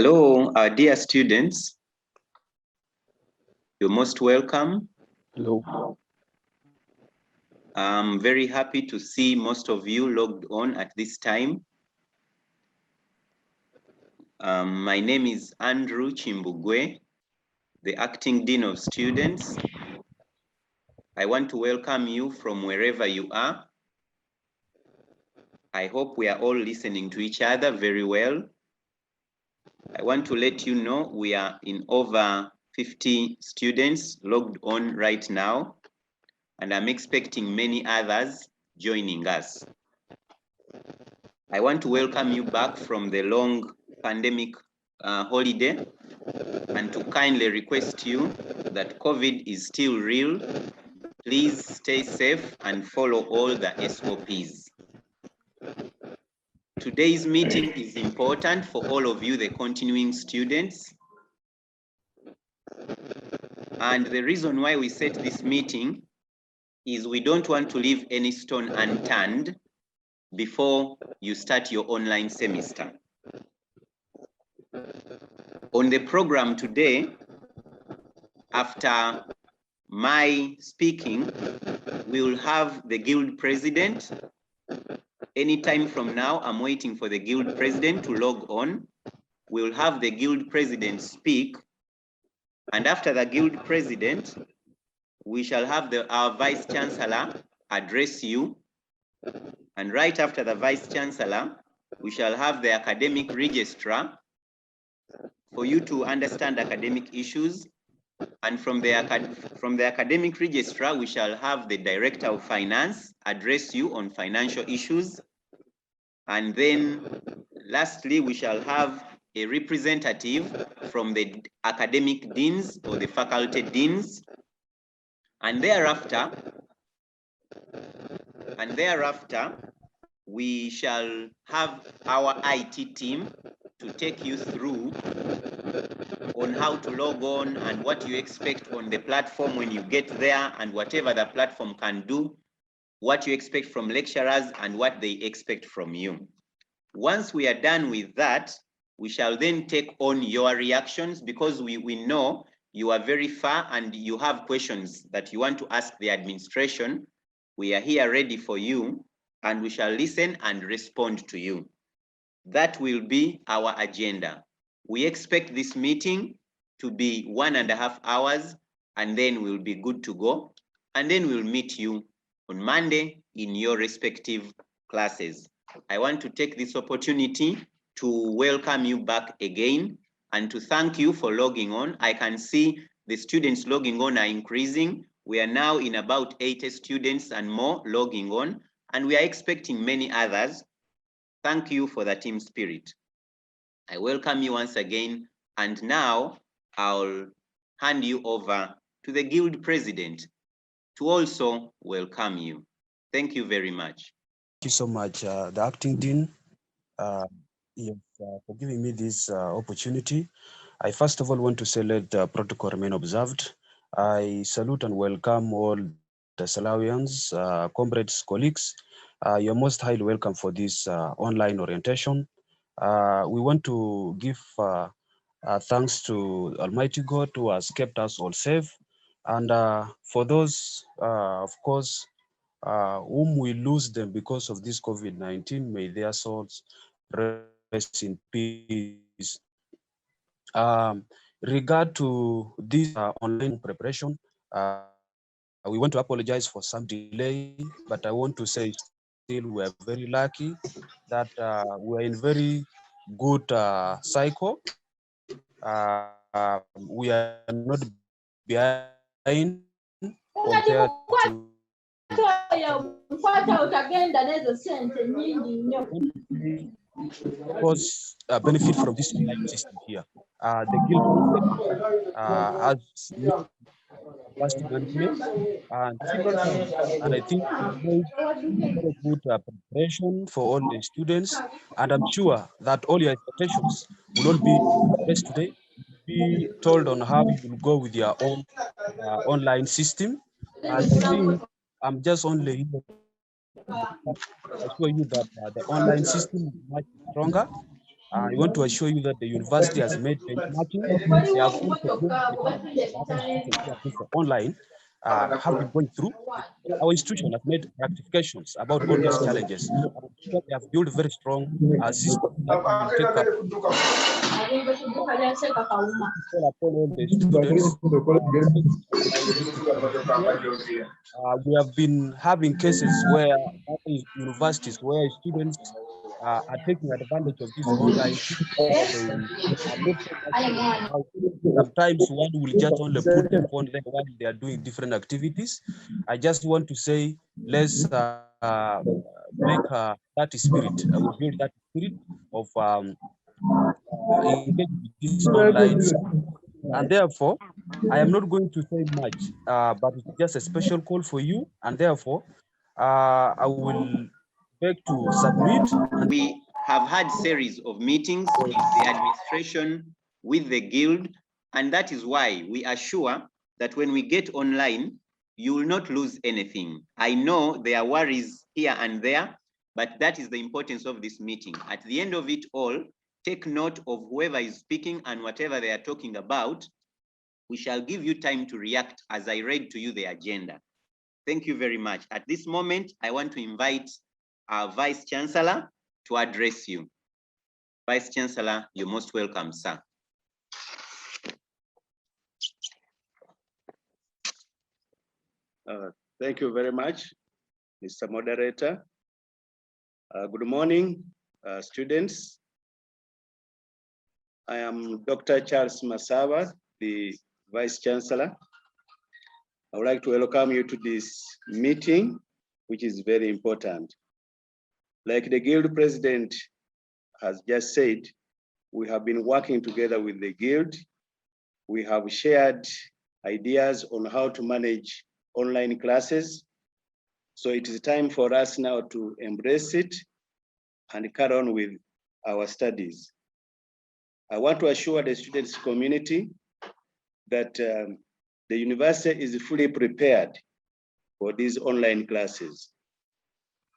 Hello, our dear students. You're most welcome. Hello. I'm very happy to see most of you logged on at this time. My name is Andrew Chimbugwe, the Acting Dean of Students. I want to welcome you from wherever you are. I hope we are all listening to each other very well. I want to let you know we are in over 50 students logged on right now, and I'm expecting many others joining us. I want to welcome you back from the long pandemic holiday and to kindly request you that COVID is still real. Please stay safe and follow all the SOPs. Today's meeting is important for all of you, the continuing students. And the reason why we set this meeting is we don't want to leave any stone unturned before you start your online semester. On the program today, after my speaking, we will have the guild president. Anytime from now, I'm waiting for the guild president to log on. We'll have the guild president speak. And after the guild president, we shall have our vice chancellor address you. And right after the vice chancellor, we shall have the academic registrar for you to understand academic issues. And from the academic registrar, we shall have the director of finance address you on financial issues. And then lastly, we shall have a representative from the academic deans or the faculty deans. And thereafter, we shall have our IT team to take you through on how to log on and what you expect on the platform when you get there, and whatever the platform can do, what you expect from lecturers and what they expect from you. Once we are done with that, we shall then take on your reactions, because we know you are very far and you have questions that you want to ask the administration. We are here ready for you, and we shall listen and respond to you. That will be our agenda. We expect this meeting to be 1.5 hours, and then we'll be good to go. And then we'll meet you on Monday in your respective classes. I want to take this opportunity to welcome you back again and to thank you for logging on. I can see the students logging on are increasing. We are now in about 80 students and more logging on, and we are expecting many others. Thank you for the team spirit. I welcome you once again, and now I'll hand you over to the guild president to also welcome you. Thank you very much. Thank you so much, the acting dean, for giving me this opportunity. I first of all want to say let the protocol remain observed. I salute and welcome all the STLAWRENCE, comrades, colleagues. You're most highly welcome for this online orientation. We want to give thanks to Almighty God who has kept us all safe. And for those, of course, whom we lose them because of this COVID-19, may their souls rest in peace. Regard to this online preparation, we want to apologize for some delay, but I want to say still we are very lucky that we are in very good cycle. We are not behind compared to course benefit from this online system here. The guild has capacity management and several times, and I think we made very good preparation for all the students, and I'm sure that all your expectations will not be addressed today. Be told on how you will go with your own online system, and I think I'm just only here to assure you that the online system is much stronger, I want to assure you that the university has made benchmarking. They have also been other institutions who are doing for online have been going through. Our institution has made rectifications about all these challenges. I'm sure they have built very strong system that will take up upon all the students. We have been having cases where universities where students are taking advantage of this online system. They are not so much about. Sometimes one will just only put the phone there while they are doing different activities. I just want to say, let's make that spirit, we build that spirit of engaging with this online. And therefore, I am not going to say much, but it's just a special call for you. And therefore, I will beg to submit. And we have had series of meetings with the administration, with the guild, and that is why we are sure that when we get online, you will not lose anything. I know there are worries here and there, but that is the importance of this meeting. At the end of it all, take note of whoever is speaking and whatever they are talking about. We shall give you time to react as I read to you the agenda. Thank you very much. At this moment, I want to invite our Vice Chancellor to address you. Vice Chancellor, you're most welcome, sir. Thank you very much, Mr. Moderator. Good morning, students. I am Dr. Charles Masaba, the Vice Chancellor. I would like to welcome you to this meeting, which is very important. Like the Guild President has just said, we have been working together with the Guild. We have shared ideas on how to manage online classes. So it is time for us now to embrace it and carry on with our studies. I want to assure the students community that the university is fully prepared for these online classes.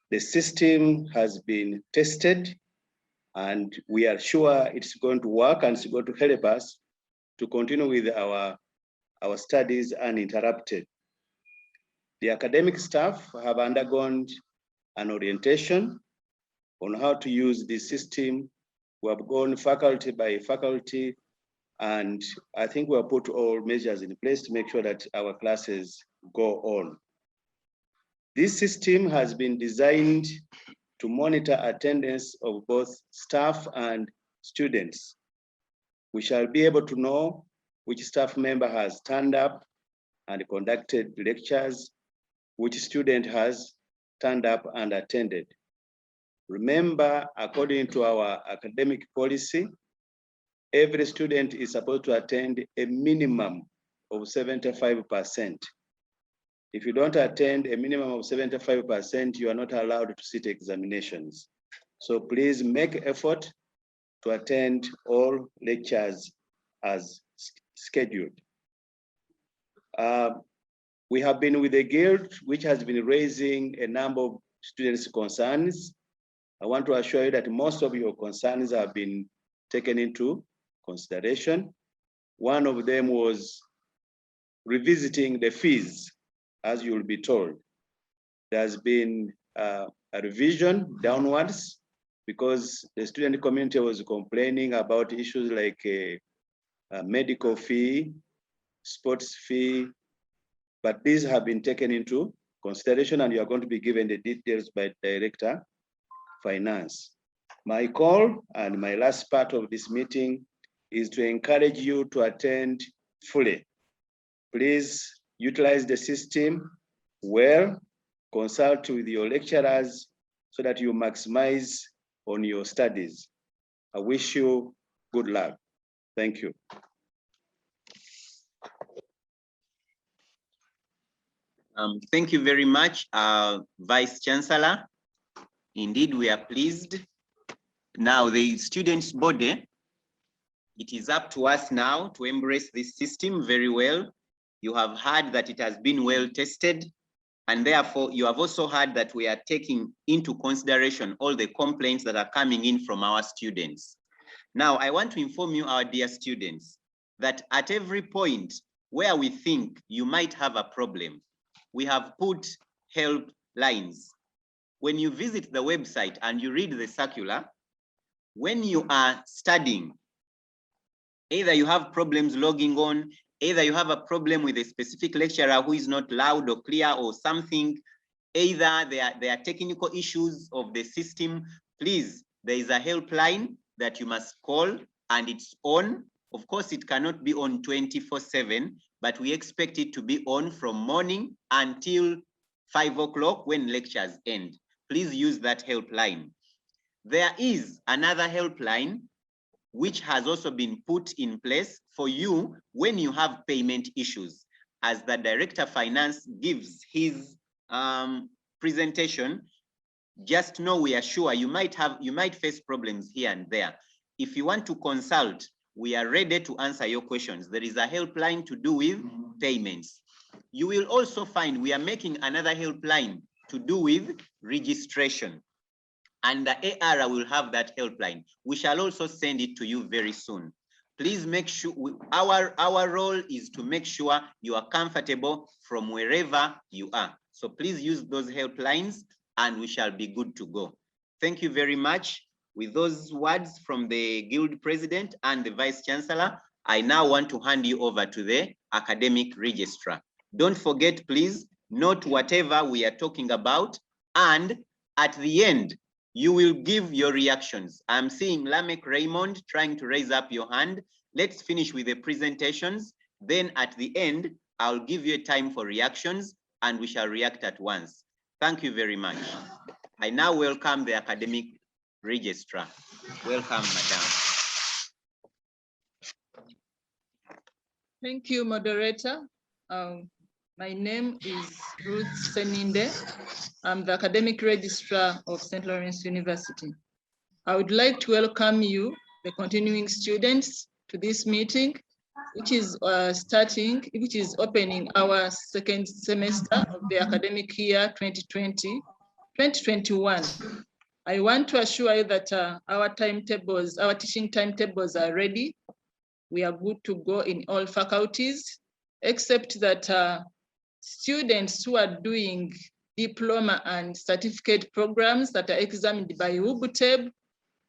The system has been tested and we are sure it's going to work and it's going to help us to continue with our studies uninterrupted. The academic staff have undergone an orientation on how to use this system. We have gone faculty by faculty, and I think we have put all measures in place to make sure that our classes go on. This system has been designed to monitor attendance of both staff and students. We shall be able to know which staff member has turned up and conducted lectures, which student has turned up and attended. Remember, according to our academic policy, every student is supposed to attend a minimum of 75%. If you don't attend a minimum of 75%, you are not allowed to sit examinations. So please make effort to attend all lectures as scheduled. We have been with the Guild, which has been raising a number of students' concerns. I want to assure you that most of your concerns have been taken into consideration. One of them was revisiting the fees, as you will be told. There's been a revision downwards because the student community was complaining about issues like a medical fee, sports fee, but these have been taken into consideration and you are going to be given the details by Director Finance. My call and my last part of this meeting is to encourage you to attend fully. Please utilize the system well, consult with your lecturers so that you maximize on your studies. I wish you good luck. Thank you. Thank you very much, Vice Chancellor. Indeed, we are pleased. Now, the students' body, it is up to us now to embrace this system very well. You have heard that it has been well tested, and therefore you have also heard that we are taking into consideration all the complaints that are coming in from our students. Now, I want to inform you, our dear students, that at every point where we think you might have a problem, we have put help lines. When you visit the website and you read the circular, when you are studying, either you have problems logging on, either you have a problem with a specific lecturer who is not loud or clear or something, either there are technical issues of the system, please, there is a helpline that you must call, and it's on. Of course, it cannot be on 24/7, but we expect it to be on from morning until 5 o'clock when lectures end. Please use that helpline. There is another helpline which has also been put in place for you when you have payment issues. As the Director of Finance gives his presentation, just know we are sure you might face problems here and there. If you want to consult, we are ready to answer your questions. There is a helpline to do with payments. You will also find we are making another helpline to do with registration, and the AR will have that helpline. We shall also send it to you very soon. Please make sure, our role is to make sure you are comfortable from wherever you are. So please use those helplines and we shall be good to go. Thank you very much. With those words from the Guild President and the Vice Chancellor, I now want to hand you over to the Academic Registrar. Don't forget, please, note whatever we are talking about, and at the end, you will give your reactions. I'm seeing Lamek Raymond trying to raise up your hand. Let's finish with the presentations. Then at the end, I'll give you a time for reactions and we shall react at once. Thank you very much. I now welcome the Academic Registrar. Welcome, Madam. Thank you, moderator. My name is Ruth Seninde. I'm the Academic Registrar of St. Lawrence University. I would like to welcome you, the continuing students, to this meeting, which is opening our second semester of the academic year 2020-2021. I want to assure you that our teaching timetables are ready. We are good to go in all faculties, except that students who are doing diploma and certificate programs that are examined by UBUTEB,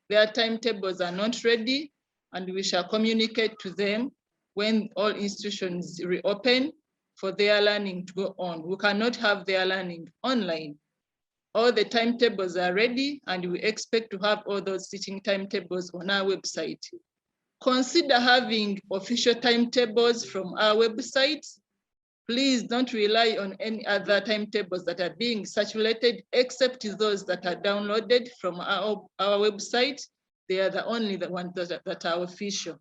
their timetables are not ready, and we shall communicate to them when all institutions reopen for their learning to go on. We cannot have their learning online. All the timetables are ready, and we expect to have all those teaching timetables on our website. Consider having official timetables from our website. Please don't rely on any other timetables that are being circulated, except those that are downloaded from our website. They are the only ones that are official.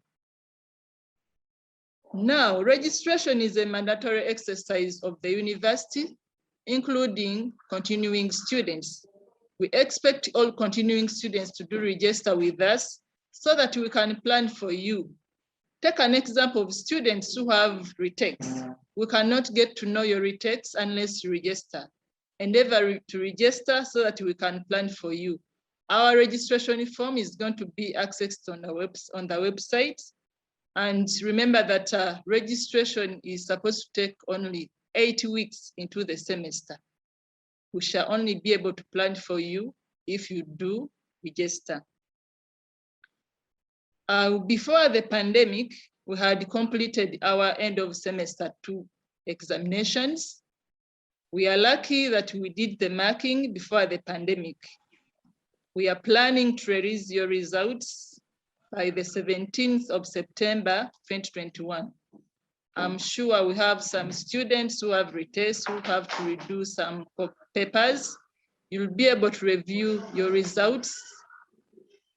Now, registration is a mandatory exercise of the university, including continuing students. We expect all continuing students to do register with us so that we can plan for you. Take an example of students who have retakes. We cannot get to know your retakes unless you register. Endeavor to register so that we can plan for you. Our registration form is going to be accessed on the website. And remember that registration is supposed to take only 8 weeks into the semester. We shall only be able to plan for you if you do register. Before the pandemic, we had completed our end of semester 2 examinations. We are lucky that we did the marking before the pandemic. We are planning to release your results by the 17th of September, 2021. I'm sure we have some students who have retests, who have to redo some papers. You'll be able to review your results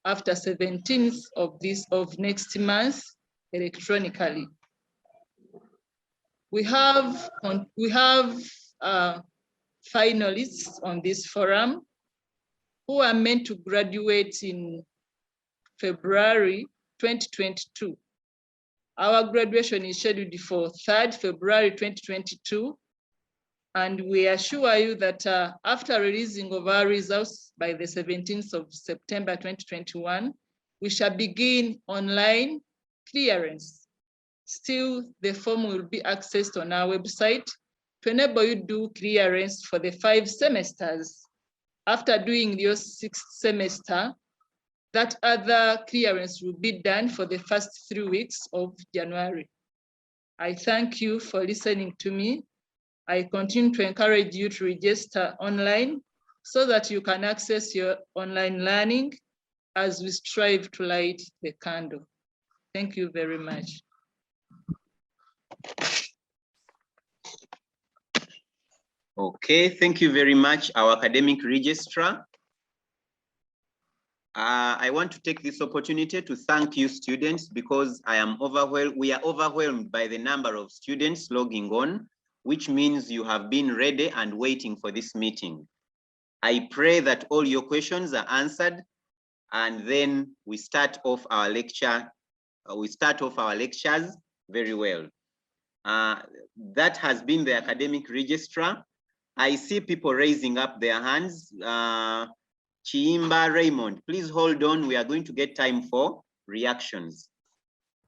after 17th of next month electronically. We have finalists on this forum who are meant to graduate in February 2022. Our graduation is scheduled for 3rd February 2022. And we assure you that after releasing of our results by the 17th of September 2021, we shall begin online clearance. Still, the form will be accessed on our website to enable you to do clearance for the 5 semesters. After doing your 6th semester, that other clearance will be done for the first 3 weeks of January. I thank you for listening to me. I continue to encourage you to register online so that you can access your online learning as we strive to light the candle. Thank you very much. Okay, thank you very much, our academic registrar. I want to take this opportunity to thank you students because I am overwhelmed. We are overwhelmed by the number of students logging on, which means you have been ready and waiting for this meeting. I pray that all your questions are answered and then we start off our lecture. We start off our lectures very well. That has been the academic registrar. I see people raising up their hands. Chiimba Raymond, please hold on. We are going to get time for reactions.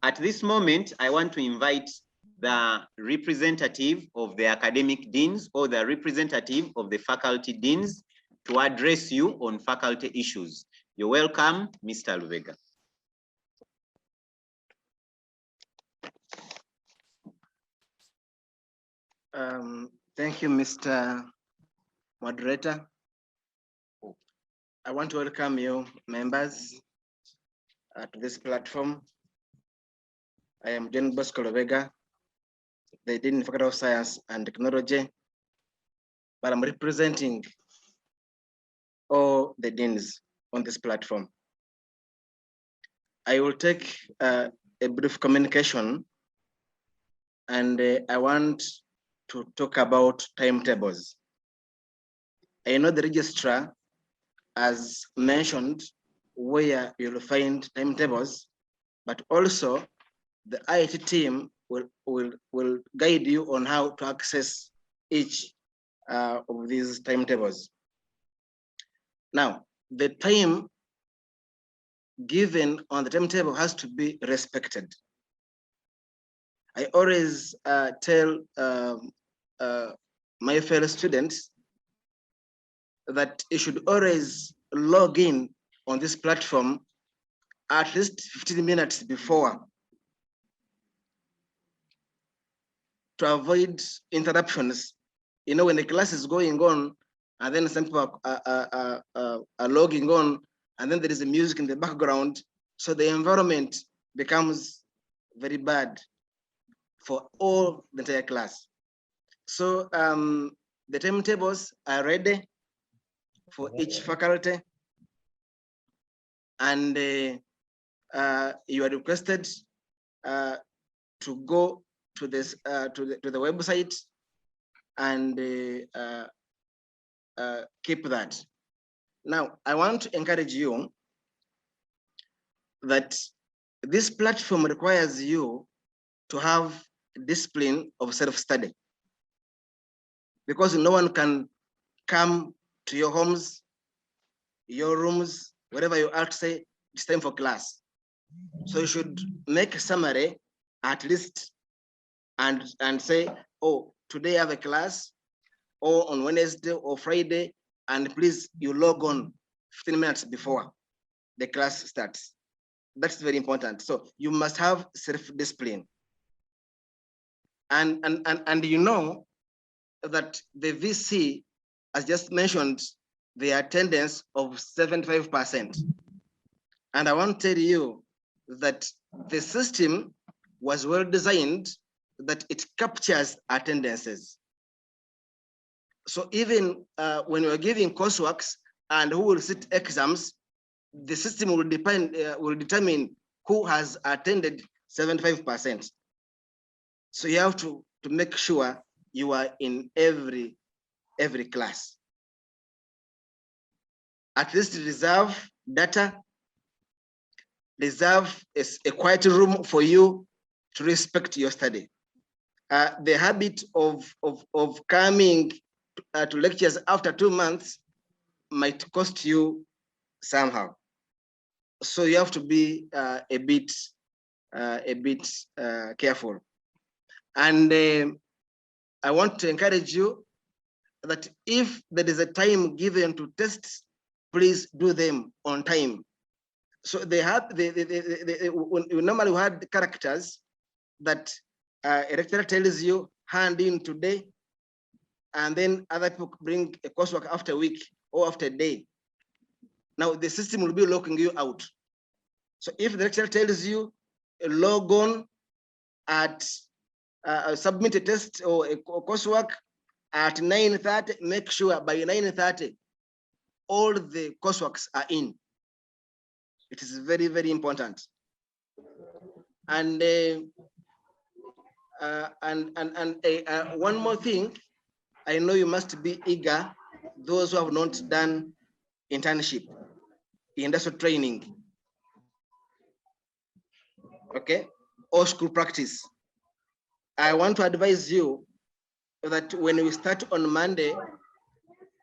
At this moment, I want to invite the representative of the academic deans or the representative of the faculty deans to address you on faculty issues. You're welcome, Mr. Lubega. Thank you, Mr. Moderator. I want to welcome you, members, to this platform. I am John Bosco Lubega, the Dean of Faculty of Science and Technology, but I'm representing all the deans on this platform. I will take a brief communication, and I want to talk about timetables. I know the registrar has mentioned where you'll find timetables, but also the IT team will guide you on how to access each of these timetables. Now, the time given on the timetable has to be respected. I always tell my fellow students that you should always log in on this platform at least 15 minutes before to avoid interruptions. You know, when the class is going on and then some people are logging on and then there is a music in the background, so the environment becomes very bad for all the entire class. So the timetables are ready for each faculty, and you are requested to go to this to the website and keep that. Now, I want to encourage you that this platform requires you to have discipline of self-study, because no one can come to your homes, your rooms, wherever you are to say it's time for class. So you should make a summary at least and say, oh, today I have a class, or on Wednesday or Friday, and please you log on 15 minutes before the class starts. That's very important. So you must have self-discipline. And you know that the VC has just mentioned the attendance of 75%. And I want to tell you that the system was well designed that it captures attendances. So even when you're giving courseworks and who will sit exams, the system will determine who has attended 75%. So you have to make sure you are in every class. At least reserve data, reserve a quiet room for you to respect your study. The habit of coming to lectures after 2 months might cost you somehow. So you have to be a bit careful. And I want to encourage you that if there is a time given to tests, please do them on time. So they have we normally had characters that a lecturer tells you hand in today, and then other people bring a coursework after a week or after a day. Now the system will be locking you out. So if the lecturer tells you log on at submit a test or a coursework at 9:30, make sure by 9:30 all the courseworks are in. It is very, very important. And one more thing, I know you must be eager, those who have not done internship, industrial training, okay, or school practice. I want to advise you that when we start on Monday,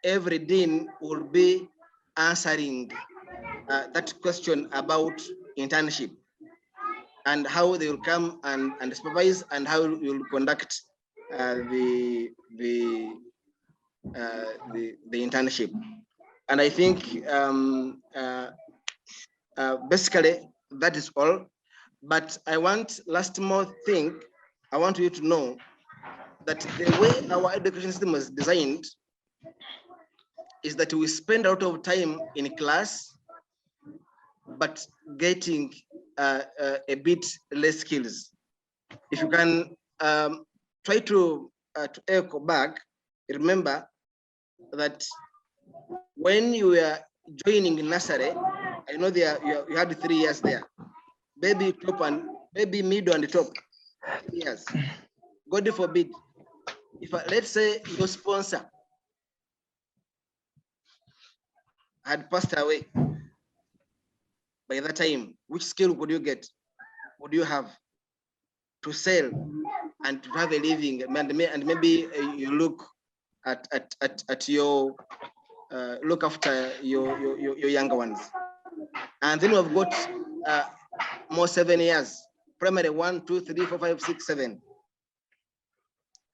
every dean will be answering that question about internship and how they will come and supervise and how you will conduct the internship. And I think basically that is all. But I want last more thing. I want you to know that the way our education system is designed is that we spend a lot of time in class, but getting a bit less skills. If you can try to echo back, remember that when you were joining nursery, I know there you had 3 years there, baby top and baby middle and top. Yes, God forbid, if let's say your sponsor had passed away by that time, which skill would you get? Would you have to sell and to have a living, and maybe you look at your look after your younger ones, and then we've got more 7 years, primary 1, 2, 3, 4, 5, 6, 7.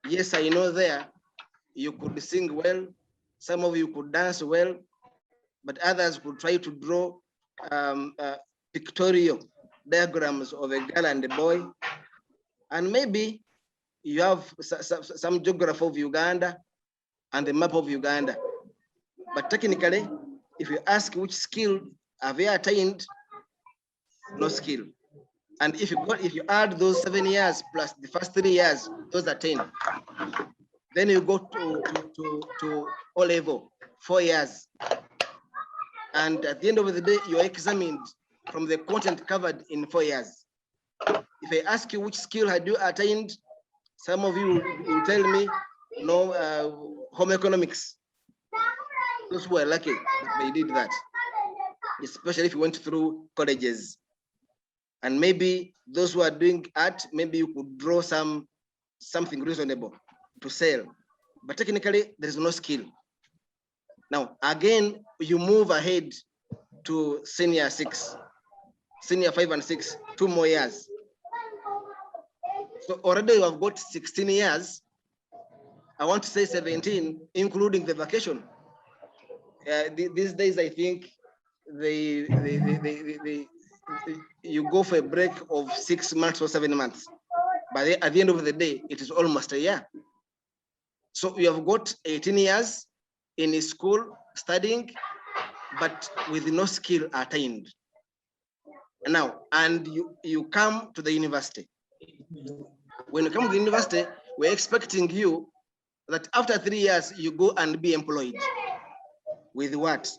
Yes, I know there you could sing well, some of you could dance well, but others could try to draw pictorial diagrams of a girl and a boy, and maybe you have some geography of Uganda and the map of Uganda. But technically, if you ask which skill have you attained, no skill. And if you add those 7 years plus the first 3 years, those are 10. Then you go to O level, 4 years. And at the end of the day, you're examined from the content covered in 4 years. If I ask you which skill had you attained, some of you will tell me, home economics. Those who are lucky, they did that, especially if you went through colleges. And maybe those who are doing art, maybe you could draw something reasonable to sell. But technically, there is no skill. Now, again, you move ahead to senior 6, senior 5 and 6, 2 more years. So already you have got 16 years. I want to say 17, including the vacation. These days, I think you go for a break of 6 months or 7 months. But at the end of the day, it is almost a year. So you have got 18 years in school studying, but with no skill attained. Now, and you come to the university. When you come to the university, we're expecting you that after 3 years, you go and be employed. With what?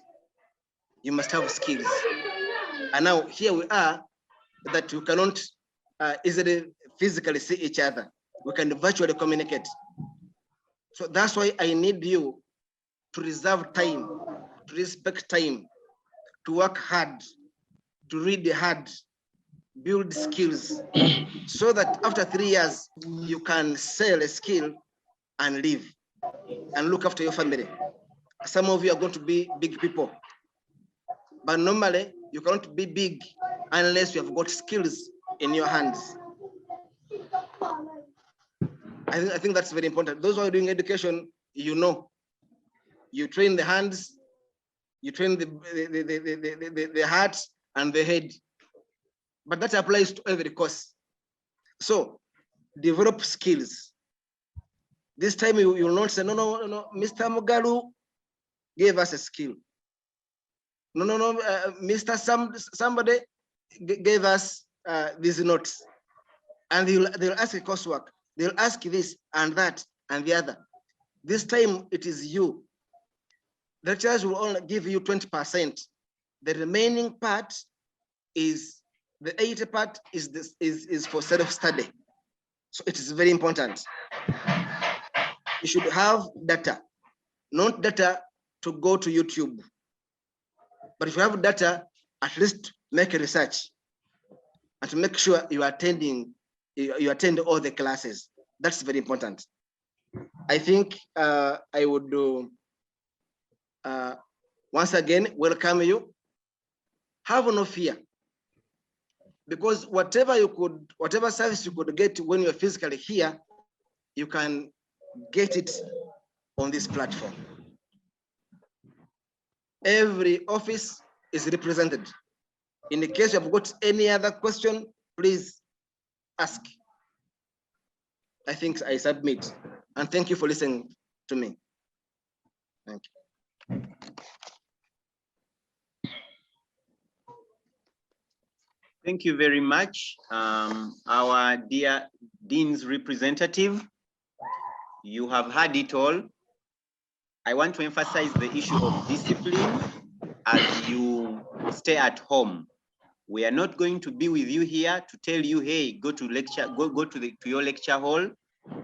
You must have skills. And now here we are, that we cannot easily physically see each other. We can virtually communicate. So that's why I need you to reserve time, to respect time, to work hard, to read hard, build skills, so that after 3 years, you can sell a skill and live and look after your family. Some of you are going to be big people, but normally you cannot be big unless you have got skills in your hands. I think that's very important. Those who are doing education, you know, you train the hands, you train the heart and the head, but that applies to every course. So develop skills. This time you will not say, no, Mr. Mugalu gave us a skill. No, Mr. Somebody gave us these notes. And they'll ask a coursework. They'll ask this and that and the other. This time it is you. The lecturers will only give you 20%. The remaining part is, the 80 part is for self-study. So it is very important. You should have data, not data to go to YouTube. But if you have data, at least make a research and to make sure you attend all the classes. That's very important. I think I would do, once again, welcome you. Have no fear, because whatever service you could get when you're physically here, you can get it on this platform. Every office is represented. In the case you have got any other question, please ask. I think I submit, and thank you for listening to me. Thank you. Thank you very much, our dear Dean's representative. You have heard it all. I want to emphasize the issue of discipline as you stay at home. We are not going to be with you here to tell you, hey, go to lecture, go to your lecture hall.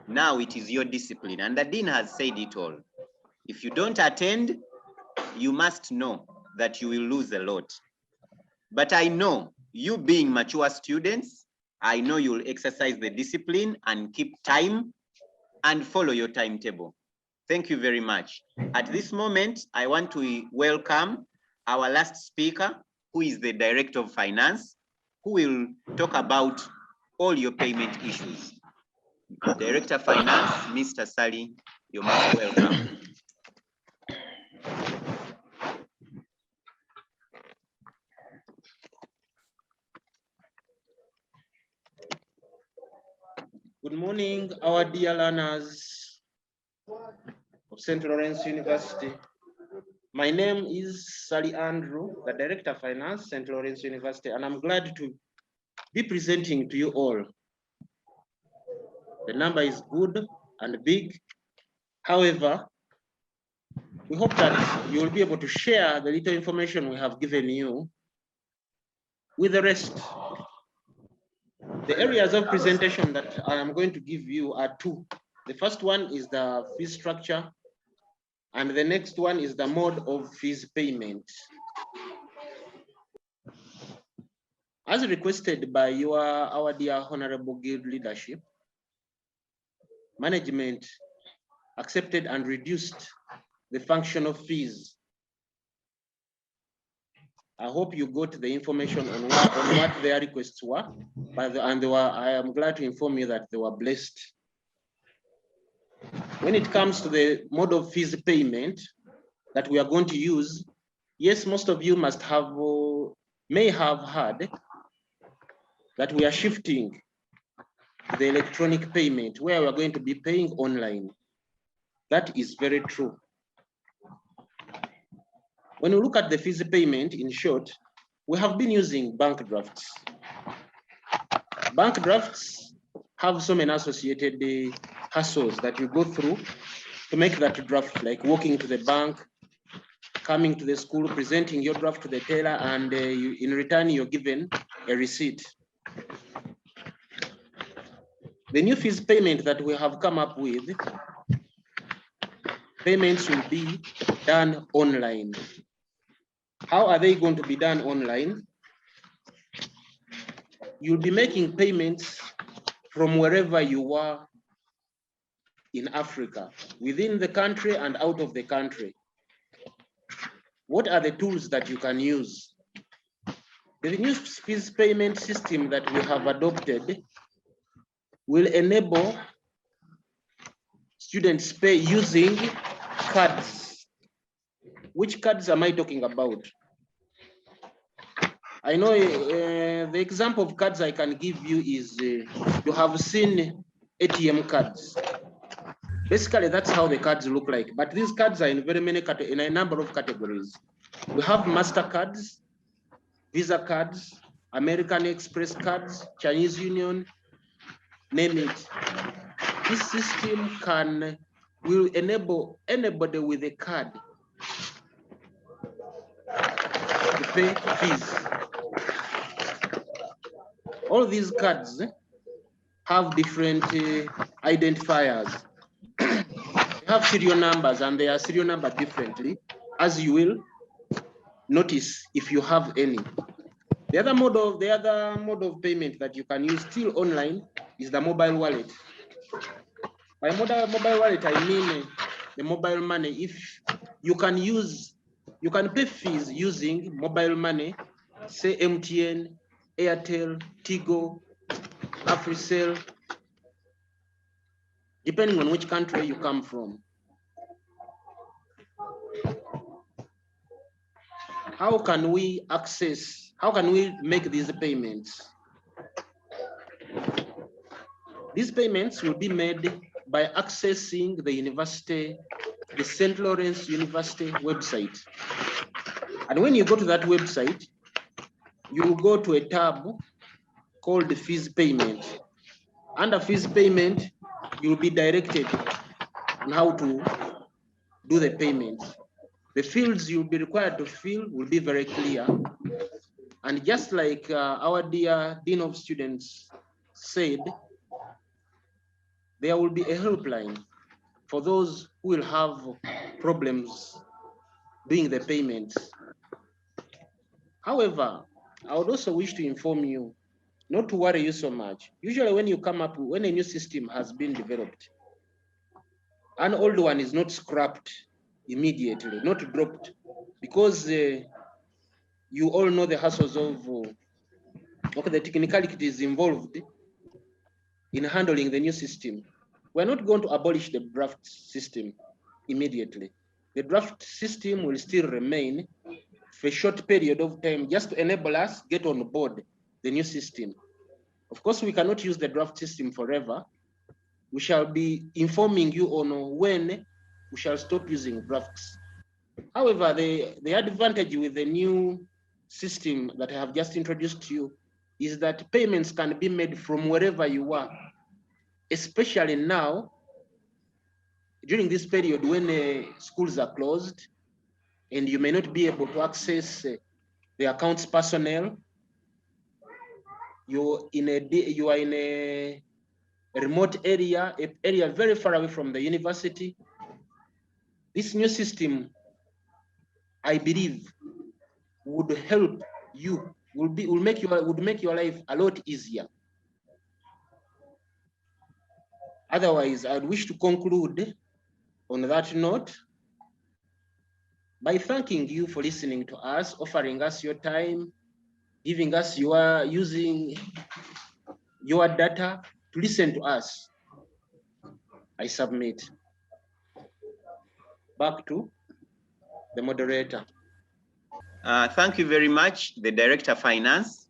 Now it is your discipline, and the Dean has said it all. If you don't attend, you must know that you will lose a lot. But I know, you being mature students, I know you'll exercise the discipline and keep time and follow your timetable. Thank you very much. At this moment, I want to welcome our last speaker, who is the Director of Finance, who will talk about all your payment issues. Director of Finance, Mr. Sally, you're most welcome. Good morning, our dear learners of St. Lawrence University. My name is Sally Andrew, the Director of Finance, St. Lawrence University, and I'm glad to be presenting to you all. The number is good and big. However, we hope that you will be able to share the little information we have given you with the rest. The areas of presentation that I am going to give you are two. The first one is the fee structure, and the next one is the mode of fees payment. As requested by our dear Honorable Guild leadership, management accepted and reduced the functional fees. I hope you got the information on what their requests were, I am glad to inform you that they were blessed. When it comes to the mode of fees payment that we are going to use, yes, most of you may have heard that we are shifting the electronic payment where we are going to be paying online. That is very true. When we look at the fees payment, in short, we have been using bank drafts. Bank drafts have so many associated hassles that you go through to make that draft, like walking to the bank, coming to the school, presenting your draft to the teller, and in return, you're given a receipt. The new fees payment that we have come up with, payments will be done online. How are they going to be done online? You'll be making payments from wherever you are in Africa, within the country and out of the country. What are the tools that you can use? The new fees payment system that we have adopted will enable students pay using cards. Which cards am I talking about? I know the example of cards I can give you is you have seen ATM cards. Basically, that's how the cards look like. But these cards are in very many in a number of categories. We have MasterCards, Visa cards, American Express cards, Chinese Union, name it. This system will enable anybody with a card to pay fees. All these cards have different identifiers. They have serial numbers and they are serial numbered differently, as you will notice if you have any. The other mode of payment that you can use still online is the mobile wallet. By mobile wallet, I mean the mobile money. If you can pay fees using mobile money, say MTN, Airtel, Tigo, AfriCell, depending on which country you come from. How can we make these payments? These payments will be made by accessing the St. Lawrence University website. And when you go to that website, you will go to a tab called the fees payment. Under fees payment, you will be directed on how to do the payment. The fields you'll be required to fill will be very clear. And just like our dear Dean of Students said, there will be a helpline for those who will have problems doing the payments. However, I would also wish to inform you not to worry you so much. Usually when a new system has been developed, an old one is not scrapped immediately, not dropped, because you all know the hassles of the technicalities involved in handling the new system. We're not going to abolish the draft system immediately. The draft system will still remain for a short period of time just to enable us get on board the new system. Of course, we cannot use the draft system forever. We shall be informing you on when we shall stop using drafts. However, the advantage with the new system that I have just introduced to you is that payments can be made from wherever you are, especially now, during this period when schools are closed and you may not be able to access the accounts personnel. You are in a remote area, an area very far away from the university. This new system, I believe, would help you, would make your life a lot easier. Otherwise, I'd wish to conclude on that note by thanking you for listening to us, offering us your time, using your data to listen to us. I submit. Back to the moderator. Thank you very much, the Director of Finance.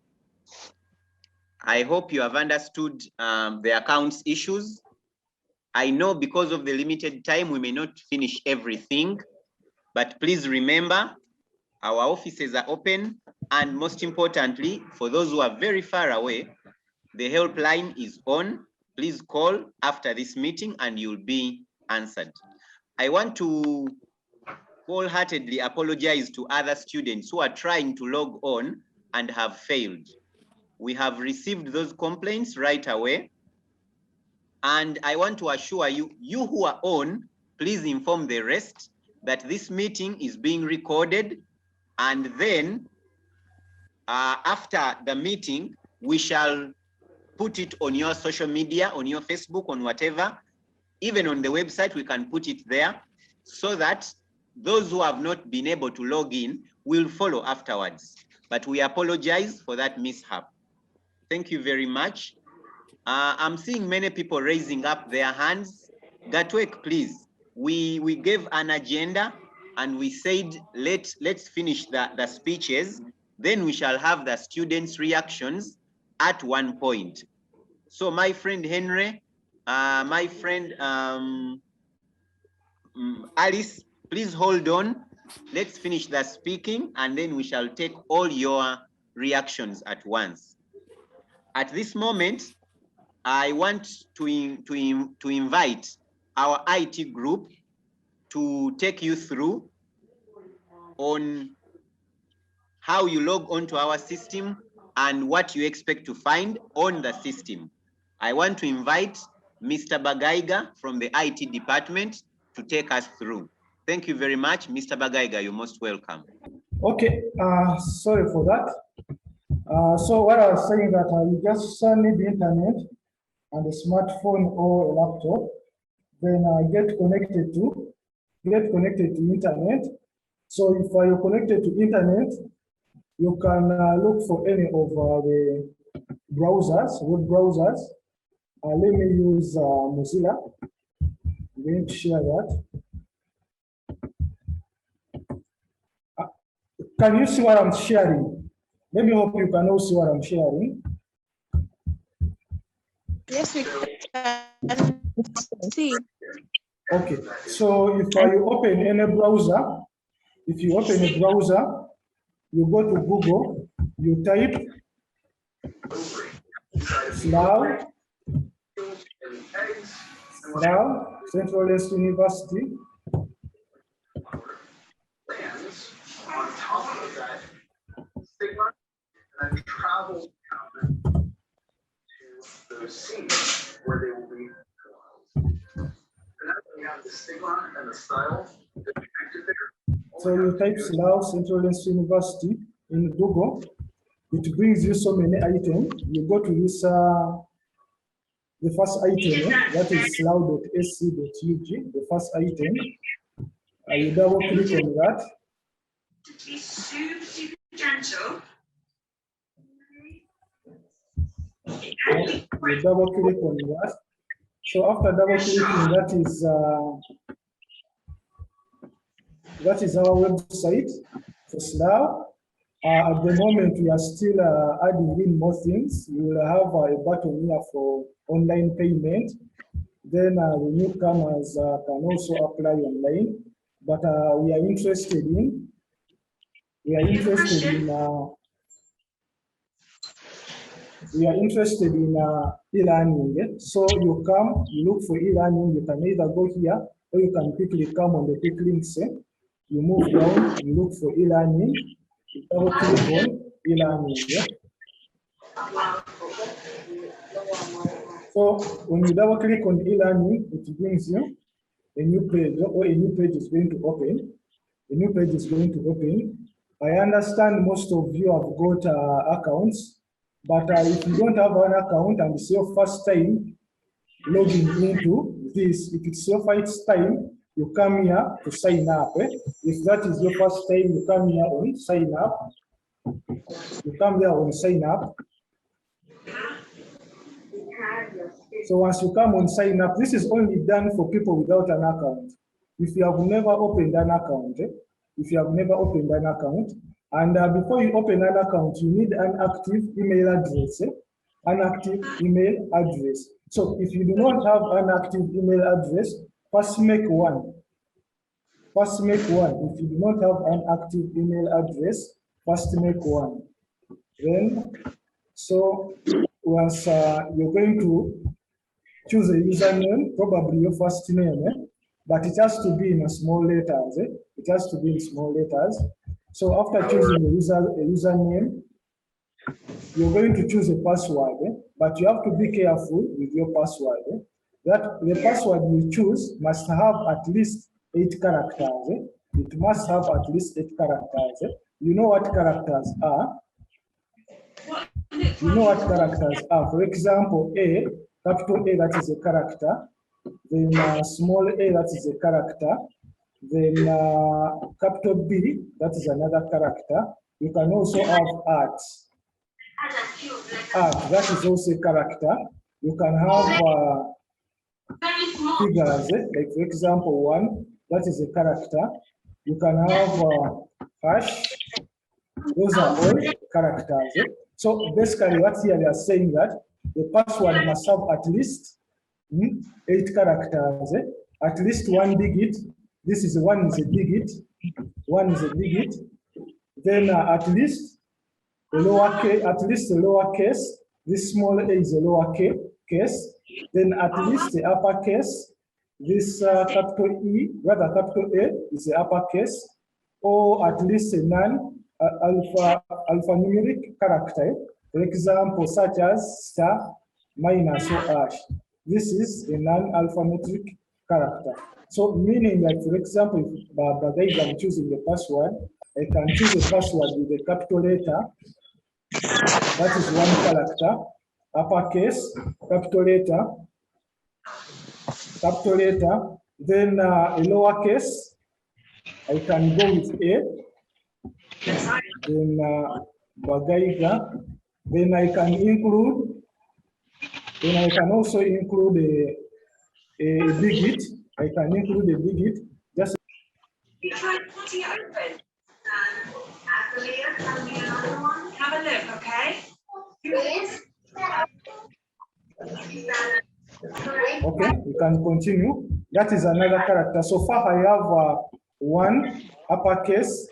I hope you have understood the accounts issues. I know because of the limited time, we may not finish everything, but please remember, our offices are open, and most importantly, for those who are very far away, the helpline is on. Please call after this meeting and you'll be answered. I want to wholeheartedly apologize to other students who are trying to log on and have failed. We have received those complaints right away. And I want to assure you, you who are on, please inform the rest that this meeting is being recorded. And then after the meeting, we shall put it on your social media, on your Facebook, on whatever, even on the website, we can put it there so that those who have not been able to log in will follow afterwards. but we apologize for that mishap. Thank you very much. I'm seeing many people raising up their hands. Gatwek, please. We gave an agenda and we said, let's finish the speeches. Then we shall have the students' reactions at one point. So my friend Henry, my friend Alice, please hold on. Let's finish the speaking and then we shall take all your reactions at once. At this moment, I want to invite our IT group to take you through on how you log onto our system and what you expect to find on the system. I want to invite Mr. Bagaiga from the IT department to take us through. Thank you very much. Mr. Bagaiga, you're most welcome. Okay, sorry for that. So what I was saying that you just need the internet and a smartphone or a laptop, then get connected to internet. So if you're connected to internet, you can look for any of the browsers, web browsers. Let me use Mozilla. I'm going to share that. Can you see what I'm sharing? Let me hope you can all see what I'm sharing. Yes, we can see. Okay, so if you open any browser, you go to Google, you type STLAWRENCE University. On top of that, stigma, and then travel down to those seats where they will be utilized. And now we have the stigma and the style that connected there. So you type STLAWRENCE University in Google. It brings you so many items. You go to this, the first item, that is slaw.sc.ug, the first item. You double click on that. Be super, super gentle. You double click on that. So after double clicking, that is our website for SLAW. At the moment, we are still adding in more things. You will have a button here for online payment. Then the newcomers can also apply online. But we are interested in e-learning. So you come, you look for e-learning. You can either go here or you can quickly come on the quick links. You move down, you look for e-learning. You double click on e-learning. So when you double click on e-learning, it brings you a new page, or a new page is going to open. A new page is going to open. I understand most of you have got accounts, but if you don't have an account and it's your first time logging into this, if it's your first time, you come here to sign up. If that is your first time, you come here on sign up. You come there on sign up. So once you come on sign up, this is only done for people without an account. If you have never opened an account, and before you open an account, you need an active email address. So if you do not have an active email address, first make one. If you do not have an active email address, first make one. Then, so once you're going to choose a username, probably your first name, but it has to be in small letters. So after choosing a username, you're going to choose a password, but you have to be careful with your password. That the password you choose must have at least 8 characters. It must have at least 8 characters. You know what characters are? For example, A, capital A, that is a character. Then small a, that is a character. Then capital B, that is another character. You can also have art. Art, that is also a character. You can have figures, like for example, one, that is a character. You can have hash. Those are all characters. So basically what here they are saying that the password must have at least 8 characters, at least 1 digit. This is one is a digit, one is a digit. Then at least a lowercase, this small a is a lowercase. Then at least the uppercase, this capital E, rather capital A is the uppercase, or at least a alphanumeric character, for example, such as star, minus, or hash. This is a non-alphametric character. So meaning that, for example, if I'm choosing the password, I can choose a password with a capital letter. That is one character. Uppercase, capital letter. Then a lowercase, I can go with A. Then Bagaiga. Then I can include. Then I can also include a digit. I can include a digit. Just. You tried putting it open. Have a look, okay? Okay, we can continue. That is another character. So far, I have one uppercase,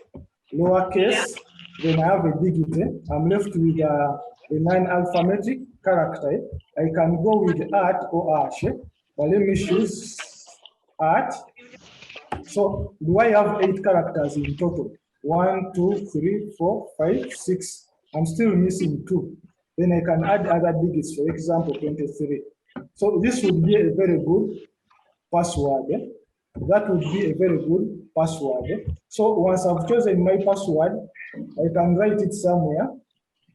lowercase, then I have a digit. I'm left with a non-alphametric character. I can go with art or hash, but let me choose art. So do I have 8 characters in total? 1, 2, 3, 4, 5, 6. I'm still missing 2. Then I can add other digits, for example, 23. So this would be a very good password. That would be a very good password. So once I've chosen my password, I can write it somewhere.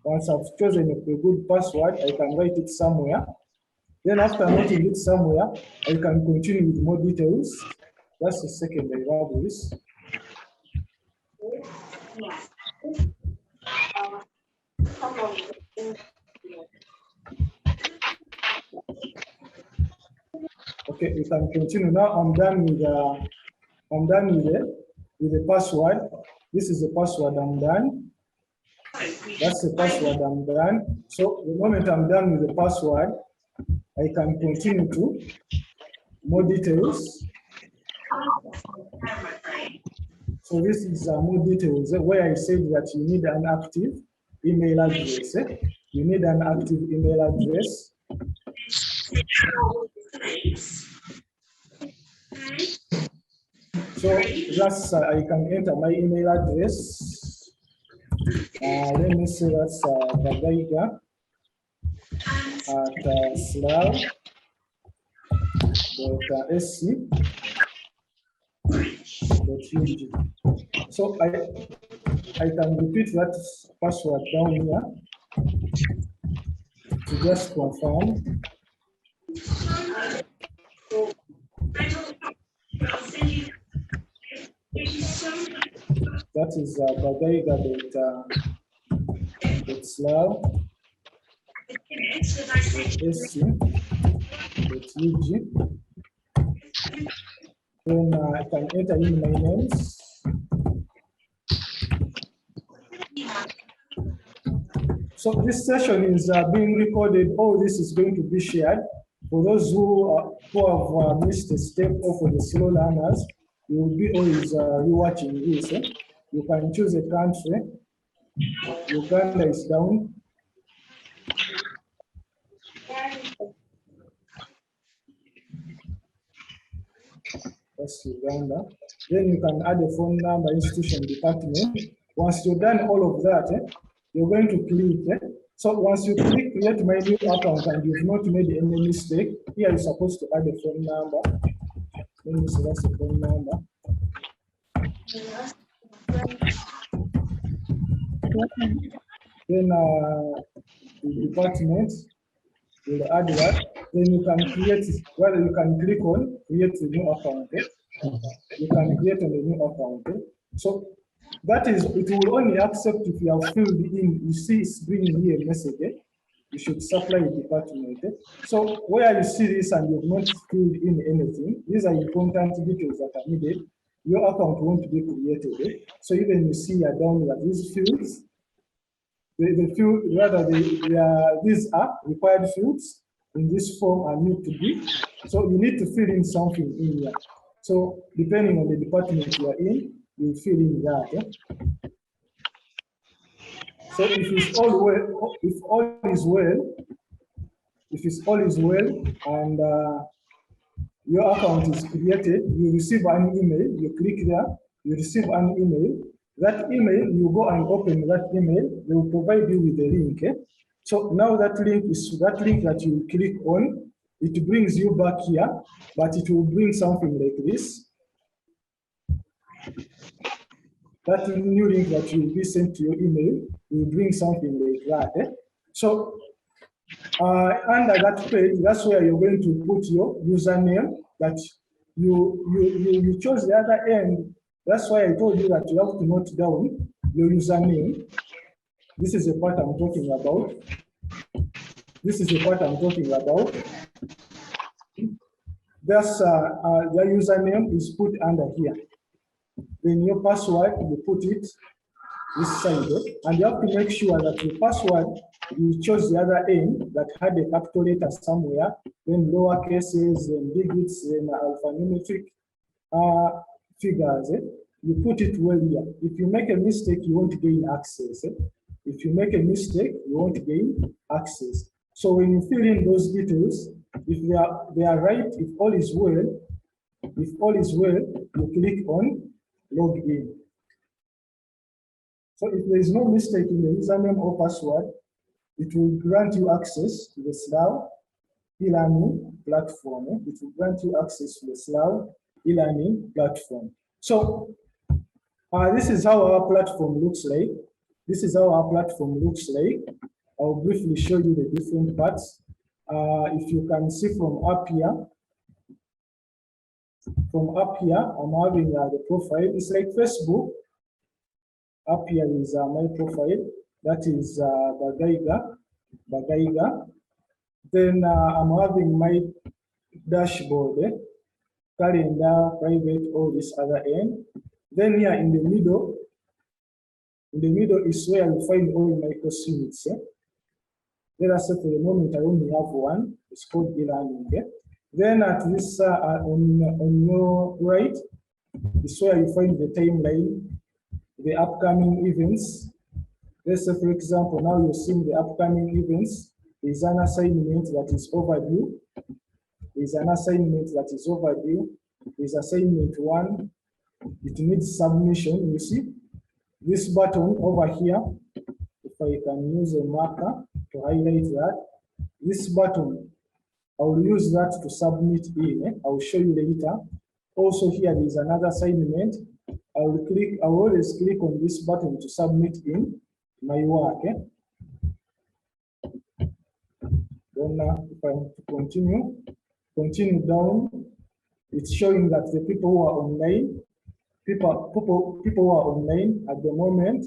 Once I've chosen a good password, I can write it somewhere. Then after writing it somewhere, I can continue with more details. Just a second, I have this. Okay, we can continue now. I'm done with the password. This is the password. I'm done. That's the password. I'm done. So the moment I'm done with the password, I can continue to more details. So this is more details where I said that you need an active email address. You need an active email address. So that's I can enter my email address. Let me say that's Bagaiga at STLAWRENCE.sc.ug. So I can repeat that password down here to just confirm. That is bagaiga.sc.ug. Then I can enter in my names. So this session is being recorded. All this is going to be shared. For those who have missed a step or for the slow learners, you will be always rewatching this. You can choose a country. Uganda is down. That's Uganda. Then you can add a phone number, institution, department. Once you've done all of that, you're going to click. So once you click create my new account and you've not made any mistake, here you're supposed to add a phone number. Let me see, that's the phone number. Then the department will add that. Then you can create, well, you can click on create a new account. You can create a new account. So That is, it will only accept if you have filled in. You see, it's bringing here a message. You should supply a department. So where you see this and you've not filled in anything, these are important details that are needed. Your account won't be created. So even you see down here, these fields, the field, rather these are required fields in this form and need to be. So you need to fill in something in here. So depending on the department you are in, you fill in that. So if it's all well, if all is well, and your account is created, you receive an email, you click there, you receive an email. That email, you go and open that email, they will provide you with a link. So now that link is that link that you click on, it brings you back here, but it will bring something like this. That new link that will be sent to your email will bring something like that. So under that page, that's where you're going to put your username that you chose the other end. That's why I told you that you have to note down your username. This is the part I'm talking about. This is the part I'm talking about. That's the username is put under here. Then your password, you put it this side, and you have to make sure that the password you chose the other end that had a capital letter somewhere, then lower cases and digits and alphanumeric figures. You put it well here. If you make a mistake, you won't gain access. If you make a mistake, you won't gain access. So when you fill in those details, if they are right, if all is well, you click on log in. So if there is no mistake in the username or password, it will grant you access to the STLAW e-learning platform. It will grant you access to the STLAW e-learning platform. So this is how our platform looks like. I'll briefly show you the different parts. If you can see from up here, I'm having the profile. It's like Facebook. Up here is my profile. That is Bagaiga. Then I'm having my dashboard, calendar, private, all this other end. Then here in the middle is where you find all my course units. Let us say for the moment I only have one. It's called e-learning. Then at this on your right is where you find the timeline, the upcoming events. Let's say, for example, now you're seeing the upcoming events. There's an assignment that is overdue. There's assignment 1. It needs submission. You see this button over here. If I can use a marker to highlight that, this button, I will use that to submit in. I will show you later. Also here, there is another assignment. I will always click on this button to submit in my work. Then if I want to continue down, it's showing that the people who are online, people who are online at the moment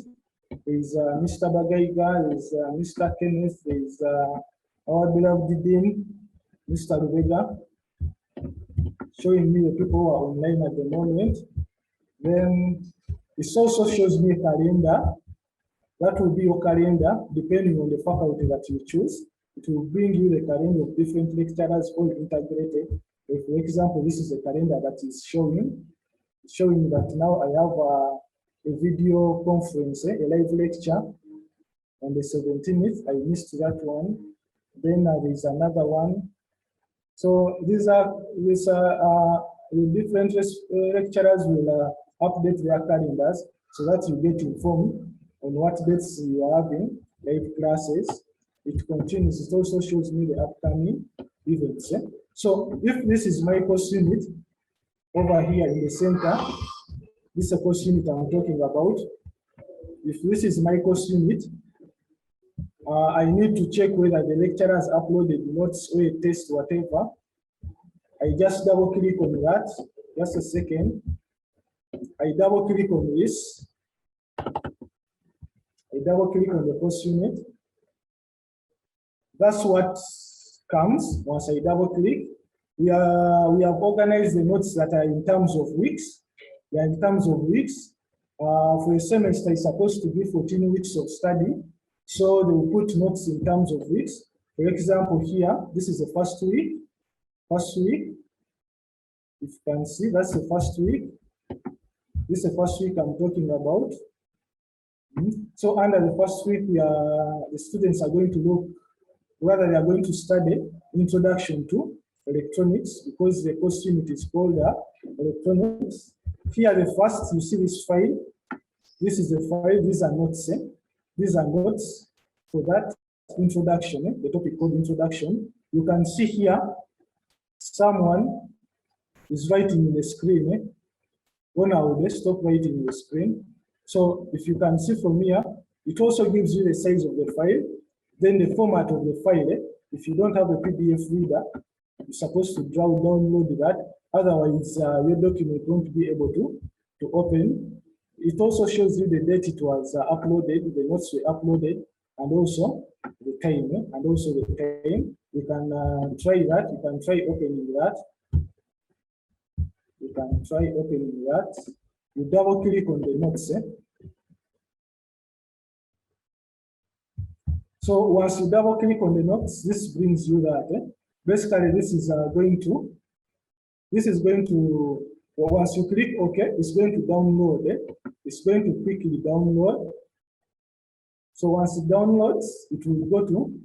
is Mr. Bagaiga, is Mr. Kenneth, is our beloved Dean, Mr. Rubega, showing me the people who are online at the moment. Then it also shows me a calendar. That will be your calendar, depending on the faculty that you choose. It will bring you the calendar of different lecturers all integrated. If, for example, this is a calendar that is showing that now I have a video conference, a live lecture on the 17th. I missed that one. Then there's another one. So these are the different lecturers will update their calendars so that you get informed on what dates you are having live classes. It continues. It also shows me the upcoming events. So if this is my course unit over here in the center, this is a course unit I'm talking about. If this is my course unit, I need to check whether the lecturers uploaded notes or a test, whatever. I just double click on that. Just a second. I double click on this. I double click on the course unit. That's what comes once I double click. We have organized the notes that are in terms of weeks. They are in terms of weeks. For a semester, it's supposed to be 14 weeks of study. So they will put notes in terms of weeks. For example, here, this is the first week. First week. If you can see, that's the first week. This is the first week I'm talking about. So under the first week, the students are going to look whether they are going to study introduction to electronics, because the course unit is called electronics. Here, the first, you see this file. This is the file. These are notes. These are notes for that introduction, the topic called introduction. You can see here, someone is writing in the screen. On our desktop, writing in the screen. So if you can see from here, it also gives you the size of the file, then the format of the file. If you don't have a PDF reader, you're supposed to download that. Otherwise, your document won't be able to open. It also shows you the date it was uploaded, the notes were uploaded, and also the time. You can try that. You can try opening that. You can try opening that. You double click on the notes. So once you double click on the notes, this brings you that. Basically, this is going to, once you click OK, it's going to download. It's going to quickly download. So once it downloads, it will go to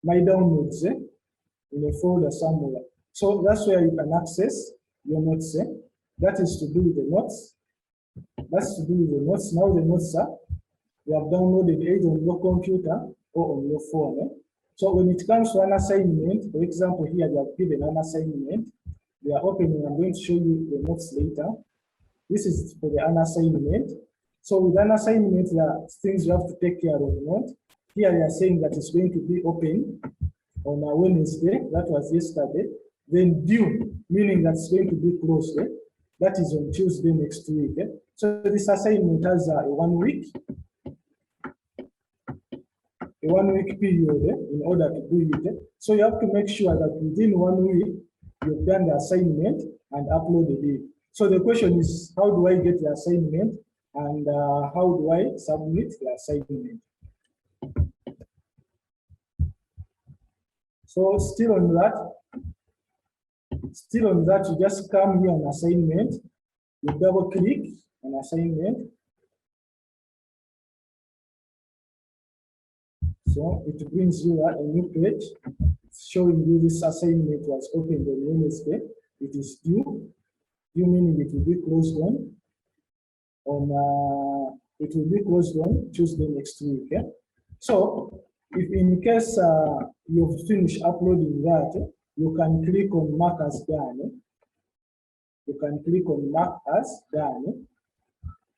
my downloads in a folder somewhere. So that's where you can access your notes. That is to do with the notes. That's to do with the notes. Now the notes are, you have downloaded either on your computer or on your phone. So when it comes to an assignment, for example, here they have given an assignment. They are opening. I'm going to show you the notes later. This is for the assignment. So with an assignment, there are things you have to take care of. Not here they are saying that it's going to be open on a Wednesday. That was yesterday. Then due, meaning that's going to be closed. That is on Tuesday next week. So this assignment has a 1 week. A 1 week period in order to do it. So you have to make sure that within 1 week, you've done the assignment and uploaded it. So the question is, how do I get the assignment and how do I submit the assignment? So still on that, you just come here on assignment, you double click on assignment. So it brings you a new page showing you this assignment was opened on Wednesday. It is due. Due meaning it will be closed on Tuesday next week. So if in case you've finished uploading that, you can click on mark as done. You can click on mark as done.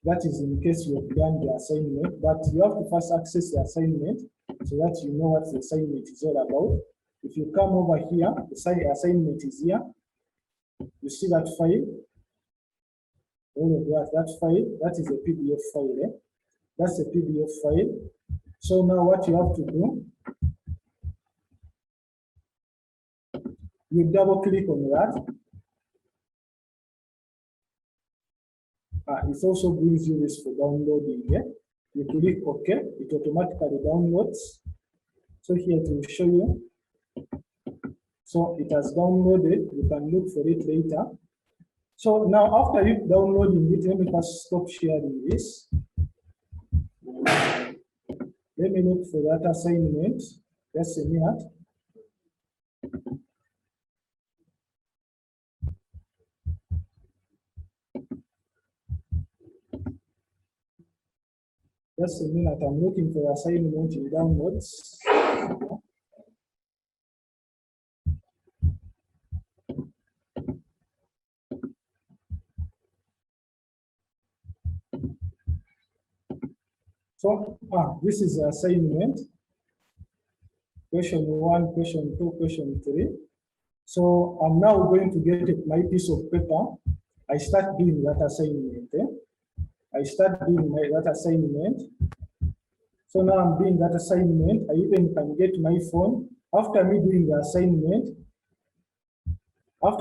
That is in case you have done the assignment, but you have to first access the assignment so that you know what the assignment is all about. If you come over here, the assignment is here. You see that file? All of that file, that is a PDF file. That's a PDF file. So now what you have to do, you double click on that. It also brings you this for downloading. You click OK, it automatically downloads. So here it will show you. So it has downloaded. You can look for it later. So now after you downloading it, let me first stop sharing this. Let me look for that assignment. Just a minute. Just a minute, I'm looking for assignment in downloads. So this is the assignment. Question 1, question 2, question 3. So I'm now going to get my piece of paper. I start doing that assignment. I start doing that assignment. So now I'm doing that assignment. I even can get my phone. After me doing the assignment, I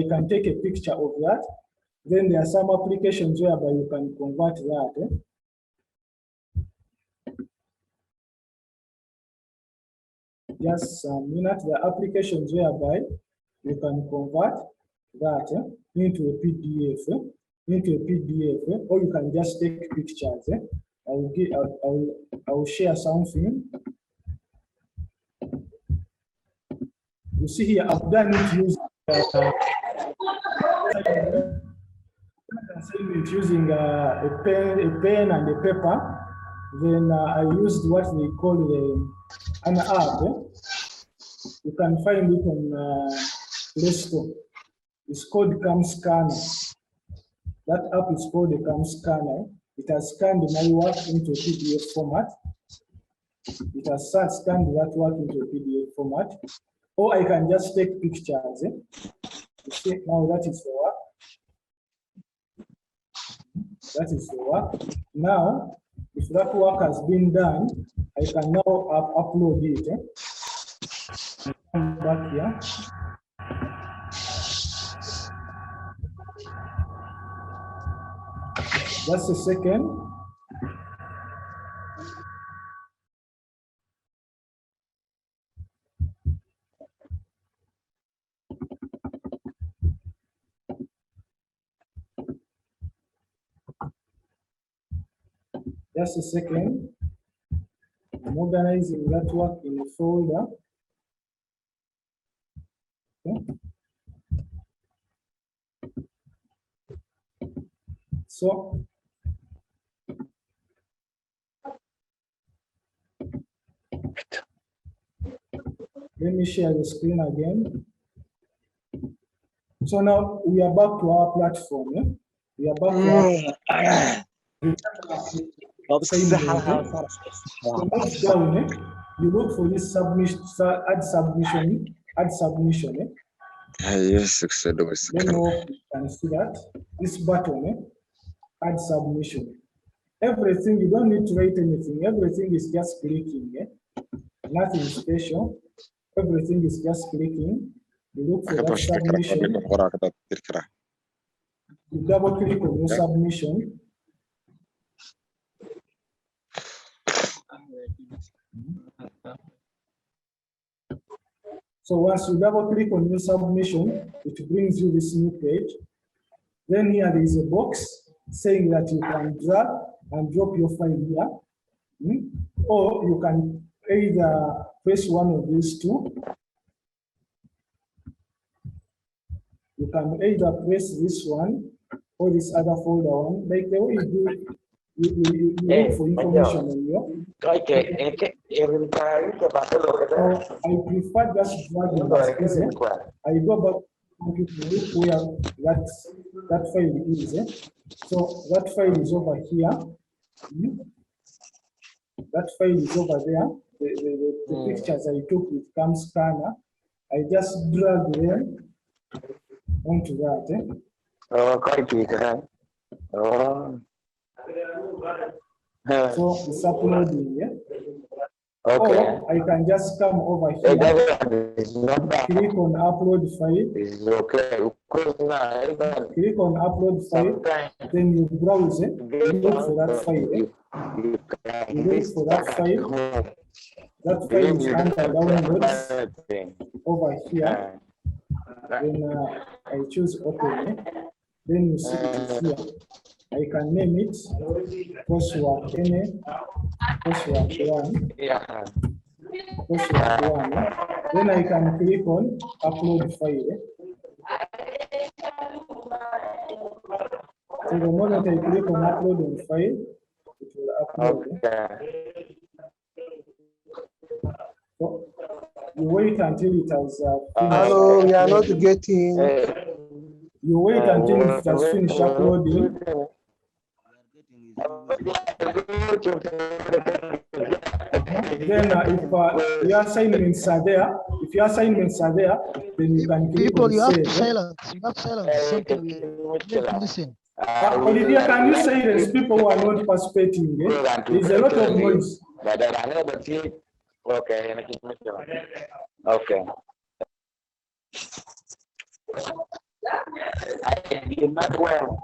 can take a picture of that. Then there are some applications whereby you can convert that. Just a minute, the applications whereby you can convert that into a PDF, or you can just take pictures. I will share something. You see here, I've done it using a pen and a paper. Then I used what they call an app. You can find it on Play Store. It's called Cam Scanner. That app is called the Cam Scanner. It has scanned my work into a PDF format. It has scanned that work into a PDF format. Or I can just take pictures. You see, now that is the work. That is the work. Now, if that work has been done, I can now upload it. Come back here. Just a second. Just a second. I'm organizing that work in a folder. Okay. So let me share the screen again. So now we are back to our platform. Yeah? We are back to our so next down, you look for this submission, add submission. Yes, Let me hope you can see that. This button, add submission. Everything, you don't need to write anything. Everything is just clicking. Nothing special. Everything is just clicking. You look for that submission. You double click on your submission. So once you double click on your submission, it brings you this new page. Then here there is a box saying that you can drag and drop your file here. Or you can either press one of these two. You can either press this one or this other folder one. Like the way you do, you look for information on your. So I prefer just dragging as easy. I go back to look where that file is. So that file is over here. That file is over there. The pictures I took with Cam Scanner, I just drag them onto that. So it's uploading. Yeah? Okay. Or I can just come over here, click on upload file. Click on upload file, then you browse it, look for that file. You look for that file. That file is under downloads over here. Then I choose open. Then you see it is here. I can name it coursework coursework 1. Coursework 1. Then I can click on upload file. So the moment I click on upload on file, it will upload. So you wait until it has finished. Hello, we are not getting. You wait until it has finished uploading. Then if your assignments are there, then you can click People, on you have save. silence. You have silence. Something we need to listen. Olivia, can you silence people who are not participating? Eh? There's a lot of noise. Okay. Okay. I did not well.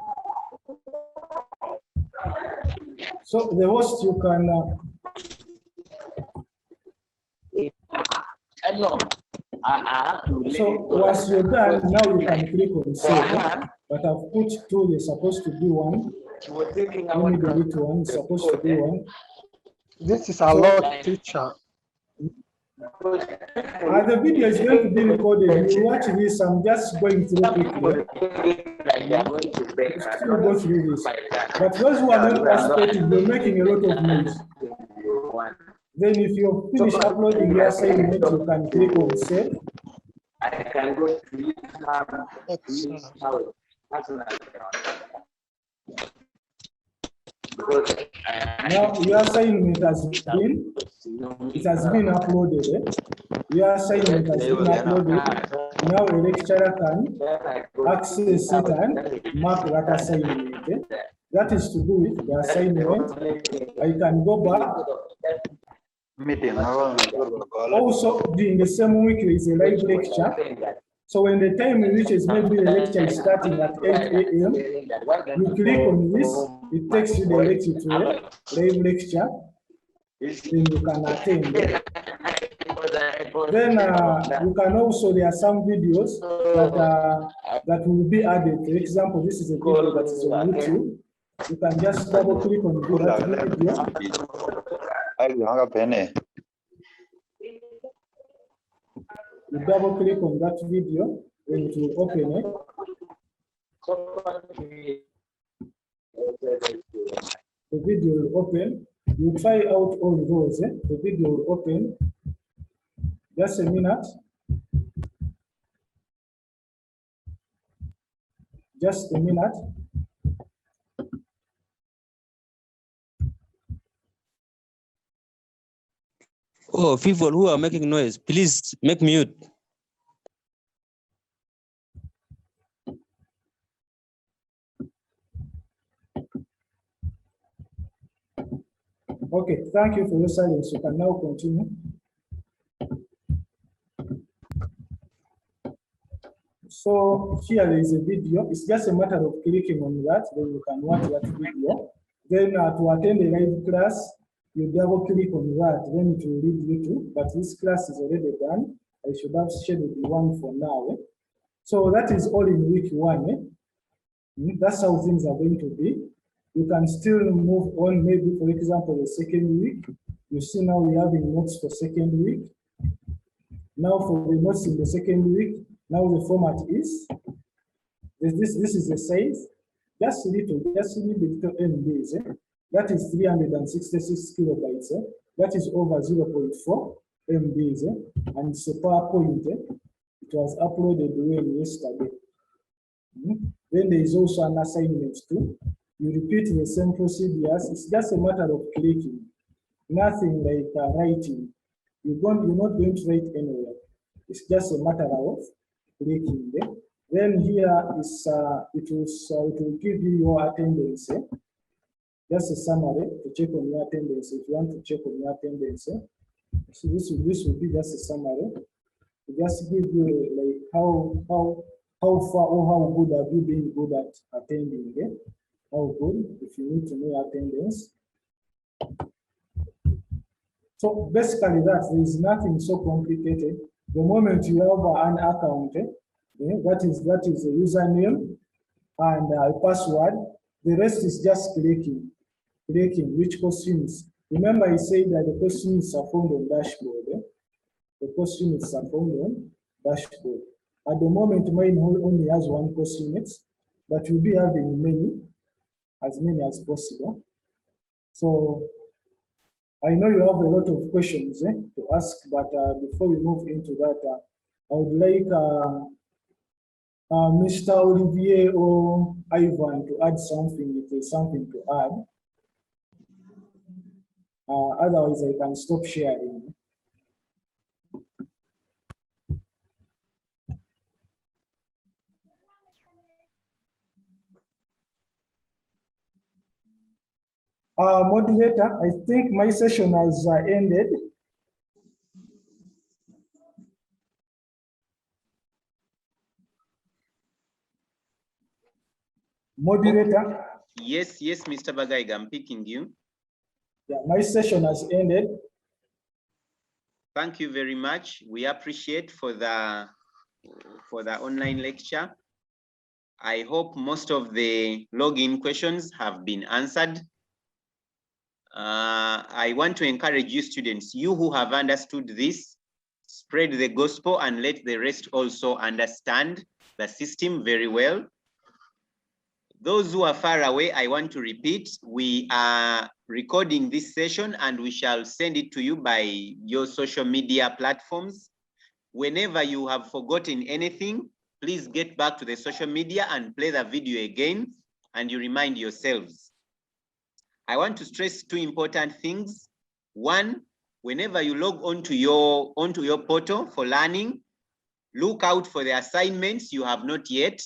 So the host, you can. No. So once you're done, now you can click on save. But I've put two, there's supposed to be one. Let me delete one, it's supposed to be one. This is a lot, teacher. The video is going to be recorded. You watch this, I'm just going through quickly. Still go through this. But those who are not participating, you're making a lot of noise. Then if you finish uploading your assignment, you can click on save. I can go to now your assignment has been uploaded. Your assignment has been uploaded. Now a lecturer can access it and mark that assignment. That is to do with the assignment. I can go back. Also, during the same week, there is a live lecture. So when the time reaches, maybe the lecture is starting at 8 a.m., you click on this, it takes you directly to a live lecture, then you can attend it. Then you can also, there are some videos that will be added. For example, this is a video that is on YouTube. You can just double click on that video. You double click on that video, then it will open it. The video will open. You try out all those. The video will open. Just a minute. Just a minute. Oh, people who are making noise, please make mute. Okay, thank you for your silence. You can now continue. So here there is a video. It's just a matter of clicking on that, then you can watch that video. Then to attend a live class, you double click on that, then it will lead you to, but this class is already done. I should have scheduled one for now. So that is all in week one. That's how things are going to be. You can still move on, maybe for example, the second week. You see now we have notes for second week. Now for the notes in the second week, now the format is, this is the size, just a little MBs. That is 366 kilobytes. That is over 0.4 MBs. And it's a PowerPoint. It was uploaded yesterday. Then there is also an assignment too. You repeat the same procedures. It's just a matter of clicking. Nothing like writing. You're not going to write anywhere. It's just a matter of clicking. Then here is it will give you your attendance. Just a summary to check on your attendance. If you want to check on your attendance, so this will be just a summary. To just give you like how far or how good have you been good at attending. How good, if you need to know attendance. So basically there is nothing so complicated. The moment you have an account, that is a username and a password. The rest is just clicking which questions. Remember I said that the questions are found on dashboard. The question is found on dashboard. At the moment, mine only has one question, but we'll be having as many as possible. So I know you have a lot of questions to ask, but before we move into that, I would like Mr. Olivier or Ivan to add something if there's something to add. Otherwise, I can stop sharing. Moderator, I think my session has ended. Moderator. Yes, Mr. Bagaiga, I'm picking you. Yeah, my session has ended. Thank you very much. We appreciate for the online lecture. I hope most of the login questions have been answered. I want to encourage you students, you who have understood this, spread the gospel and let the rest also understand the system very well. Those who are far away, I want to repeat, we are recording this session and we shall send it to you by your social media platforms. Whenever you have forgotten anything, please get back to the social media and play the video again and you remind yourselves. I want to stress two important things. One, whenever you log onto your portal for learning, look out for the assignments you have not yet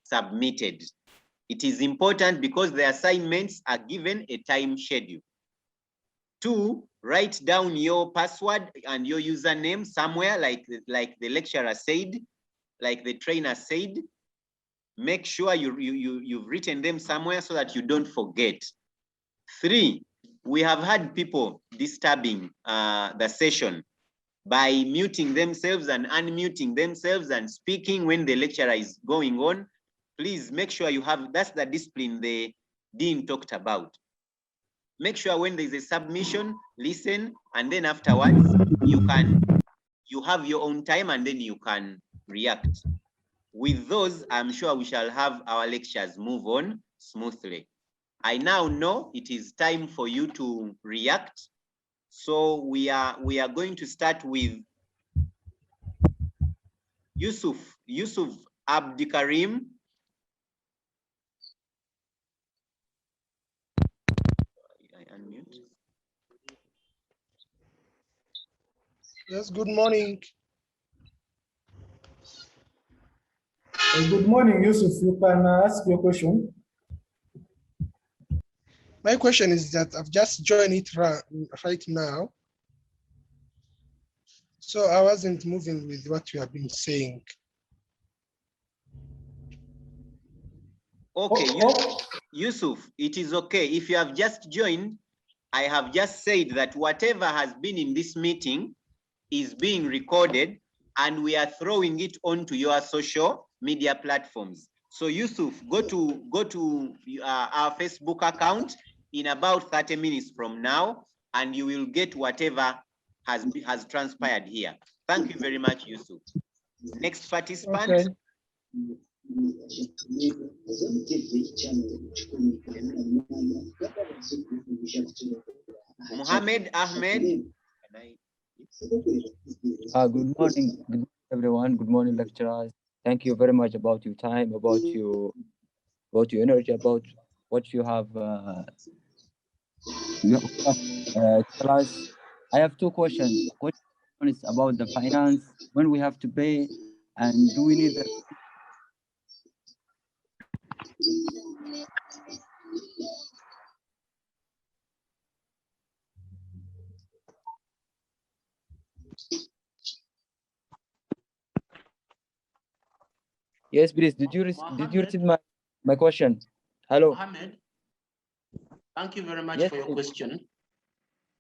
submitted. It is important because the assignments are given a time schedule. Two, write down your password and your username somewhere like the lecturer said, like the trainer said. Make sure you've written them somewhere so that you don't forget. Three, we have had people disturbing the session by muting themselves and unmuting themselves and speaking when the lecturer is going on. Please make sure you have, that's the discipline the dean talked about. Make sure when there's a submission, listen, and then afterwards, you have your own time and then you can react. With those, I'm sure we shall have our lectures move on smoothly. I now know it is time for you to react. So we are going to start with Yusuf Abdikarim. I unmute. Yes, good morning. Good morning, Yusuf. You can ask your question. My question is that I've just joined it right now. So I wasn't moving with what you have been saying. Okay, Yusuf, it is okay. If you have just joined, I have just said that whatever has been in this meeting is being recorded and we are throwing it onto your social media platforms. So Yusuf, go to our Facebook account in about 30 minutes from now and you will get whatever has transpired here. Thank you very much, Yusuf. Next participant. Okay. Mohammed Ahmed. Good morning, everyone. Good morning, lecturers. Thank you very much about your time, about your energy, about what you have tell us. I have two questions. One is about the finance, when we have to pay, and do we need the Yes, please. Did you receive my question? Hello. Mohammed, thank you very much Yes, for your please. question.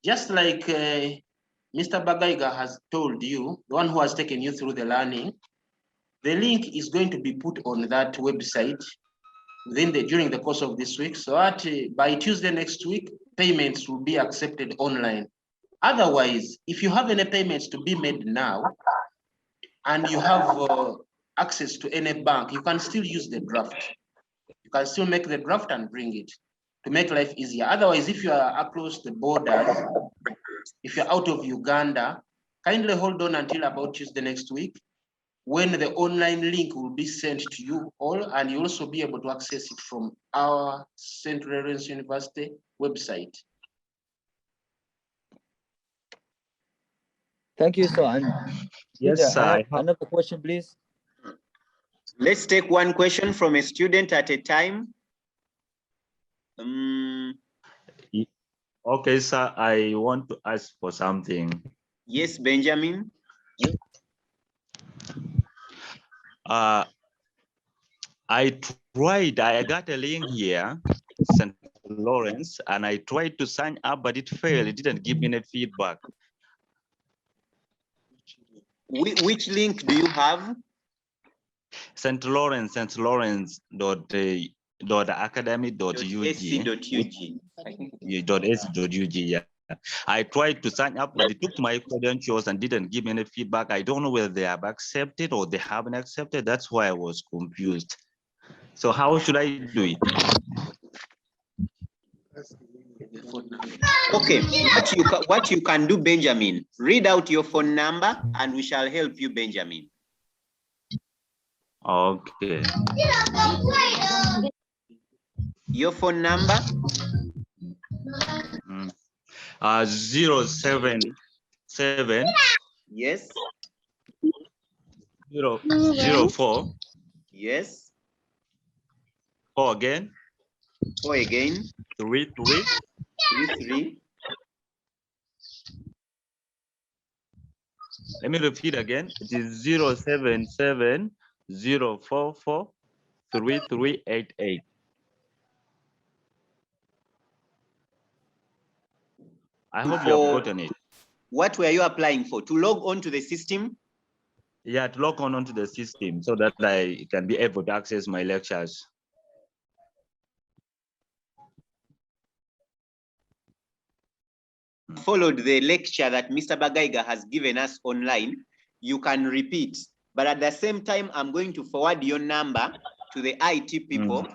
Just like Mr. Bagaiga has told you, the one who has taken you through the learning, the link is going to be put on that website during the course of this week, so that by Tuesday next week, payments will be accepted online. Otherwise, if you have any payments to be made now, and you have access to any bank, you can still use the draft. You can still make the draft and bring it to make life easier. Otherwise, if you are across the borders, if you're out of Uganda, kindly hold on until about Tuesday next week, when the online link will be sent to you all, and you'll also be able to access it from our St. Lawrence University website. Thank you, sir. And Yes, I have I have. another question, please. Let's take one question from a student at a time. Okay, sir, I want to ask for something. Yes, Benjamin. I got a link here, St. Lawrence, and I tried to sign up, but it failed. It didn't give me any feedback. Which link do you have? St. Lawrence .ac.ug. Yeah. I tried to sign up, but it took my credentials and didn't give me any feedback. I don't know whether they have accepted or they haven't accepted. That's why I was confused. So how should I do it? Okay, what you can do, Benjamin, read out your phone number and we shall help you, Benjamin. Okay. Your phone number? 077. Yes. 004. Yes. 4 again. 4 again. 33. 33. Let me repeat again. It is 077 044 3388. I hope you have gotten it. What were you applying for? To log on to the system? Yeah, to log on onto the system so that I can be able to access my lectures. Followed the lecture that Mr. Bagaiga has given us online, you can repeat. But at the same time, I'm going to forward your number to the IT people.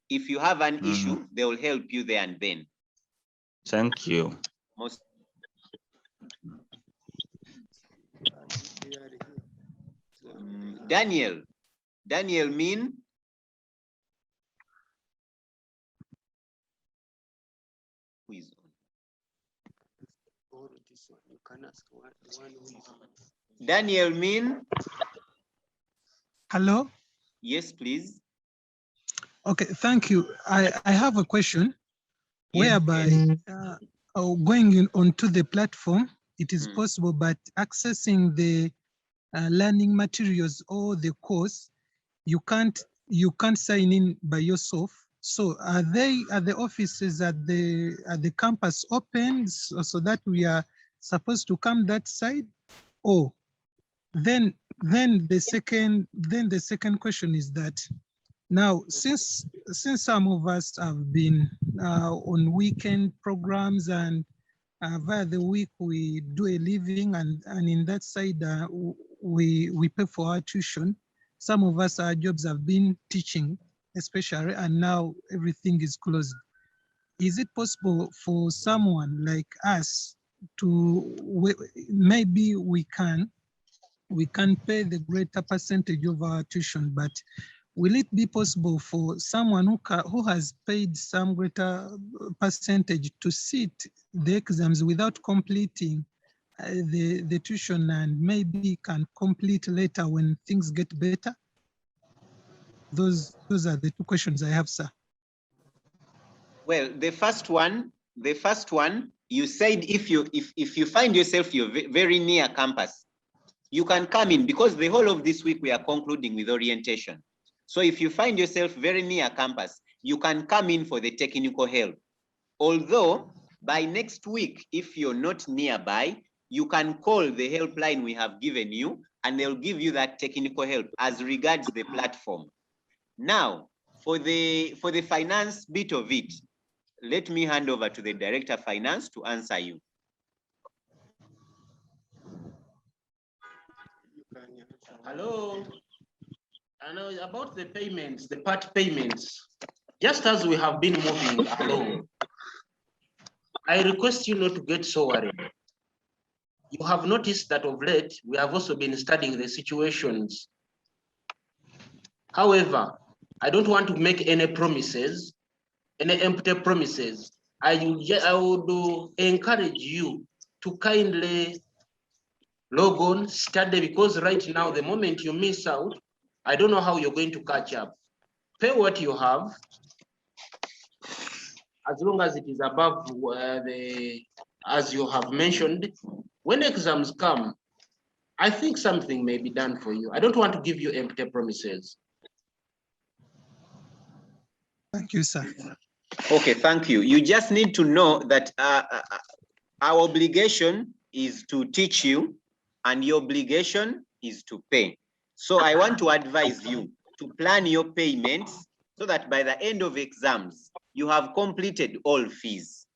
If you have an issue, they will help you there and then. Thank you. Daniel mean? Who is on? Daniel mean? Hello? Yes, please. Okay, thank you. I have a question whereby going onto the platform, it is possible, but accessing the learning materials or the course, you can't sign in by yourself. So are the offices at the campus open so that we are supposed to come that side? Or then the second question is that now since some of us have been on weekend programs and via the week we do a living and in that side we pay for our tuition. Some of us, our jobs have been teaching especially, and now everything is closed. Is it possible for someone like us to, maybe we can pay the greater percentage of our tuition, but will it be possible for someone who has paid some greater percentage to sit the exams without completing the tuition and maybe can complete later when things get better? Those are the two questions I have, sir. Well, the first one, you said if you find yourself you're very near campus, you can come in, because the whole of this week we are concluding with orientation. So if you find yourself very near campus, you can come in for the technical help. Although by next week, if you're not nearby, you can call the helpline we have given you and they'll give you that technical help as regards the platform. Now, for the finance bit of it, let me hand over to the Director of Finance to answer you. Hello. I know about the payments, the part payments. Just as we have been moving along, I request you not to get so worried. You have noticed that of late, we have also been studying the situations. However, I don't want to make any promises, any empty promises. I would encourage you to kindly log on, study, because right now, the moment you miss out, I don't know how you're going to catch up. Pay what you have. as long as it is above as you have mentioned, when exams come, I think something may be done for you. I don't want to give you empty promises. Thank you, sir. Okay, thank you. You just need to know that our obligation is to teach you and your obligation is to pay. So I want to advise you to plan your payments so that by the end of exams, you have completed all fees.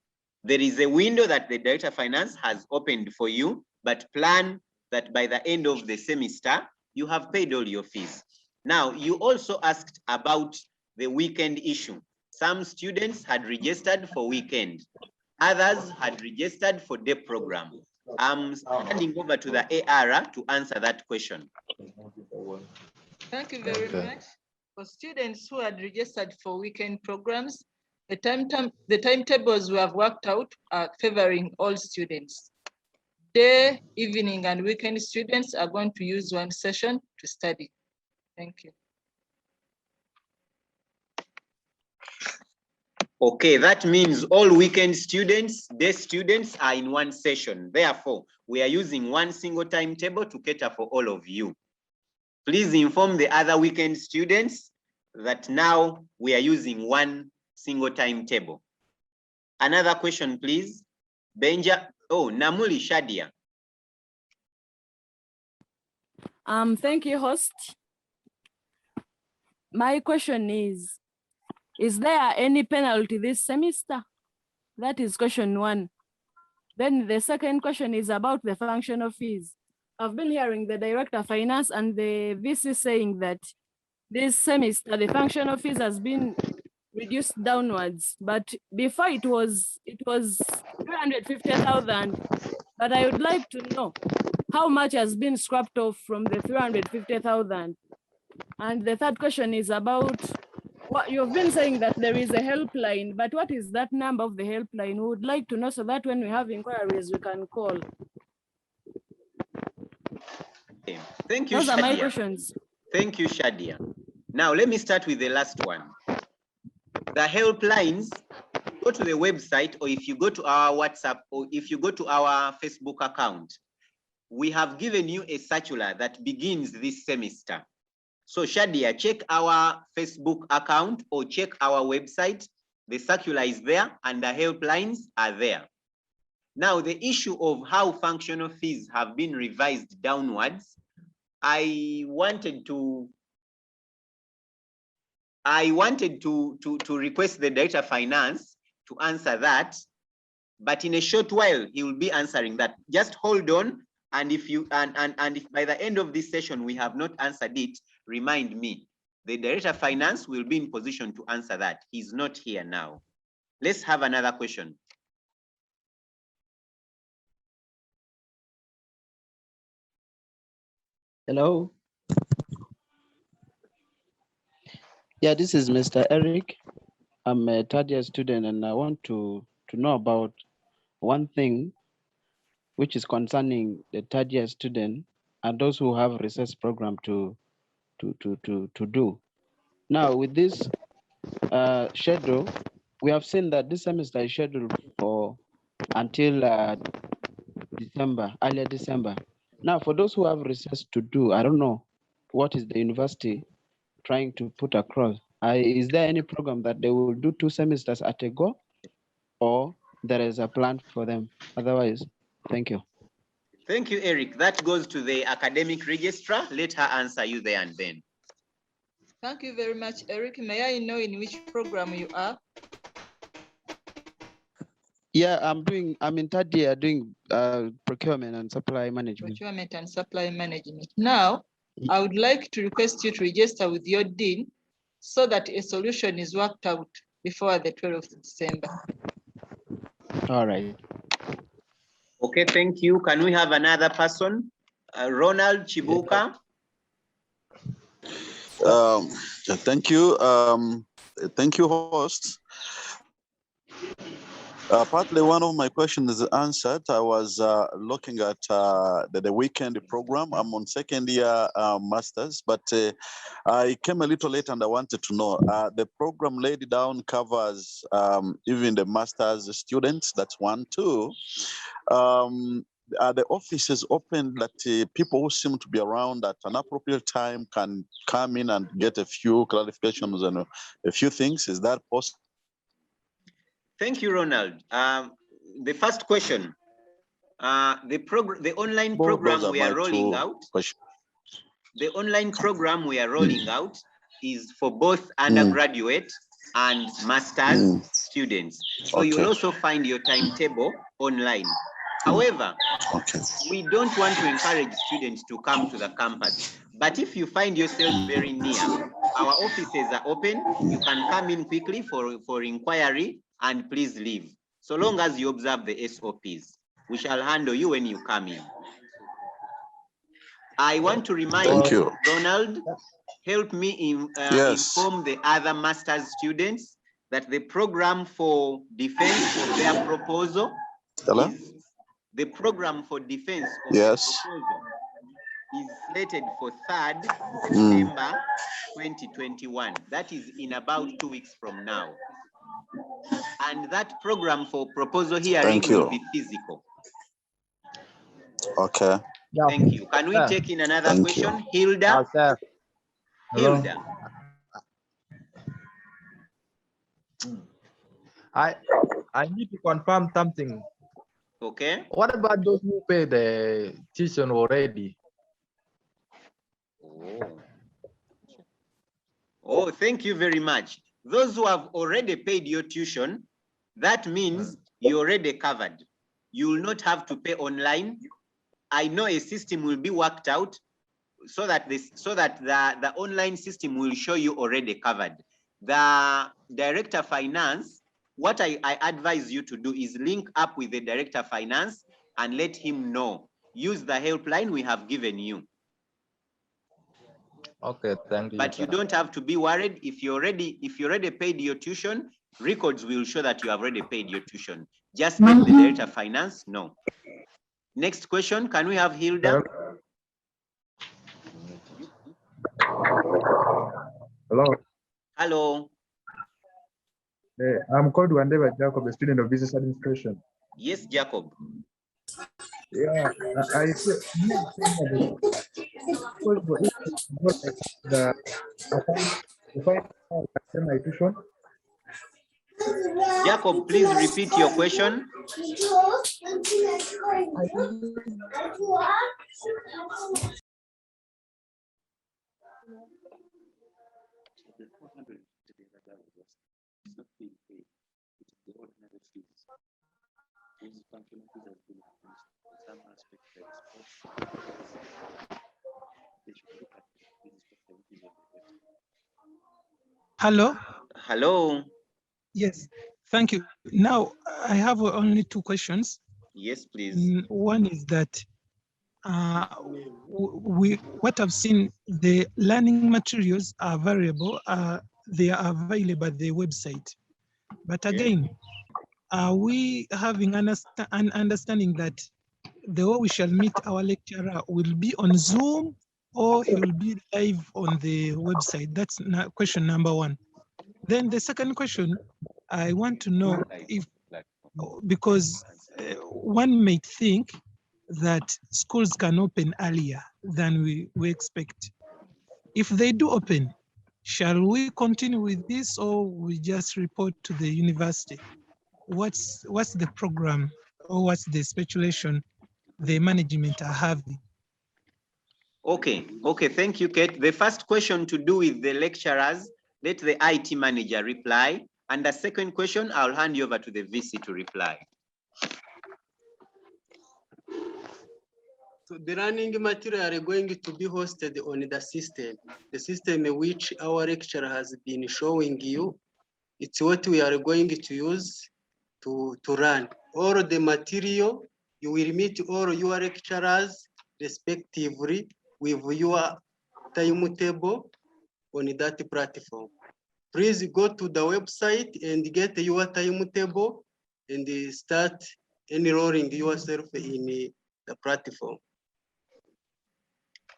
There is a window that the Director of Finance has opened for you, but plan that by the end of the semester, you have paid all your fees. Now, you also asked about the weekend issue. Some students had registered for weekend. Others had registered for day program. I'm handing over to the AR to answer that question. Thank you very much. For students who had registered for weekend programs, the timetables we have worked out are favoring all students. Day, evening, and weekend students are going to use one session to study. Thank you. Okay, that means all weekend students, day students are in one session. Therefore, we are using one single timetable to cater for all of you. Please inform the other weekend students that now we are using one single timetable. Another question, please. Namuli Shadia. Thank you, host. My question is there any penalty this semester? That is question one. Then the second question is about the functional fees. I've been hearing the Director of Finance and the VC saying that this semester, the functional fees has been reduced downwards, but before it was 350,000, but I would like to know how much has been scrapped off from the 350,000. And the third question is about what you've been saying that there is a helpline, but what is that number of the helpline? We would like to know so that when we have inquiries, we can call. Okay. Thank you, Those Shadia. are my questions. Thank you, Shadia. Now, let me start with the last one. The helplines, go to the website, or if you go to our WhatsApp, or if you go to our Facebook account, we have given you a circular that begins this semester. So Shadia, check our Facebook account or check our website. The circular is there and the helplines are there. Now, the issue of how functional fees have been revised downwards, I wanted to request the Director of Finance to answer that, but in a short while he will be answering that. Just hold on, and if you and if by the end of this session we have not answered it, remind me. The Director of Finance will be in position to answer that. He's not here now. Let's have another question. Hello. Yeah, this is Mr. Eric. I'm a third year student and I want to know about one thing which is concerning the third year student and those who have research program to do. Now with this schedule, we have seen that this semester is scheduled for until earlier December. Now for those who have research to do, I don't know what is the university trying to put across. Is there any program that they will do 2 semesters at a go, or there is a plan for them? Otherwise, thank you. Thank you, Eric. That goes to the academic registrar. Let her answer you there and then. Thank you very much, Eric. May I know in which program you are? Yeah, I'm in third year doing procurement and supply management. Procurement and supply management. Now, I would like to request you to register with your dean so that a solution is worked out before the 12th of December. All right. Okay, thank you. Can we have another person? Ronald Chibuka. Thank you. Thank you, host. Partly one of my questions is answered. I was looking at the weekend program. I'm on second year masters, but I came a little late and I wanted to know, the program laid down covers even the masters students, that's 1, 2. Are the offices open that people who seem to be around at an appropriate time can come in and get a few clarifications and a few things? Is that possible? Thank you, Ronald. The first question, the online program we are rolling out. The online program we are rolling out is for both undergraduate and master's students. So you will also find your timetable online. However, we don't want to encourage students to come to the campus. But if you find yourself very near, our offices are open. You can come in quickly for inquiry and please leave. So long as you observe the SOPs, we shall handle you when you come in. I want to remind you, Donald, help me inform the other master's students that the program for defense of their proposal is the program for defense of the proposal is slated for 3rd September 2021. That is in about 2 weeks from now. And that program for proposal hearing will be physical. Okay. Thank you. Can we take in another question? Hilda? Hilda. I need to confirm something. Okay. What about those who pay the tuition already? Oh, thank you very much. Those who have already paid your tuition, that means you're already covered. You will not have to pay online. I know a system will be worked out so that the online system will show you already covered. The Director of Finance, what I advise you to do is link up with the Director of Finance and let him know. Use the helpline we have given you. Okay, thank you. But you don't have to be worried. If you already paid your tuition, records will show that you have already paid your tuition. Just let the Director of Finance know. Next question, can we have Hilda? Hello. Hello. I'm called Wandeva Jacob, a student of business administration. Yes, Jacob. Yeah, I my tuition. Jacob, please repeat your question. Hello? Hello. Yes, thank you. Now, I have only 2 questions. Yes, please. One is that what I've seen, the learning materials are variable. They are available at the website. But again, are we having an understanding that the way we shall meet our lecturer will be on Zoom or he will be live on the website? That's question number 1. Then the second question, I want to know if, because one may think that schools can open earlier than we expect. If they do open, shall we continue with this or we just report to the university? What's the program or what's the speculation the management are having? Okay, thank you, Kate. The first question to do with the lecturers, let the IT manager reply. And the second question, I'll hand you over to the VC to reply. So the learning material are going to be hosted on the system which our lecturer has been showing you. It's what we are going to use to run. All the material, you will meet all your lecturers respectively with your timetable on that platform. Please go to the website and get your timetable and start enrolling yourself in the platform.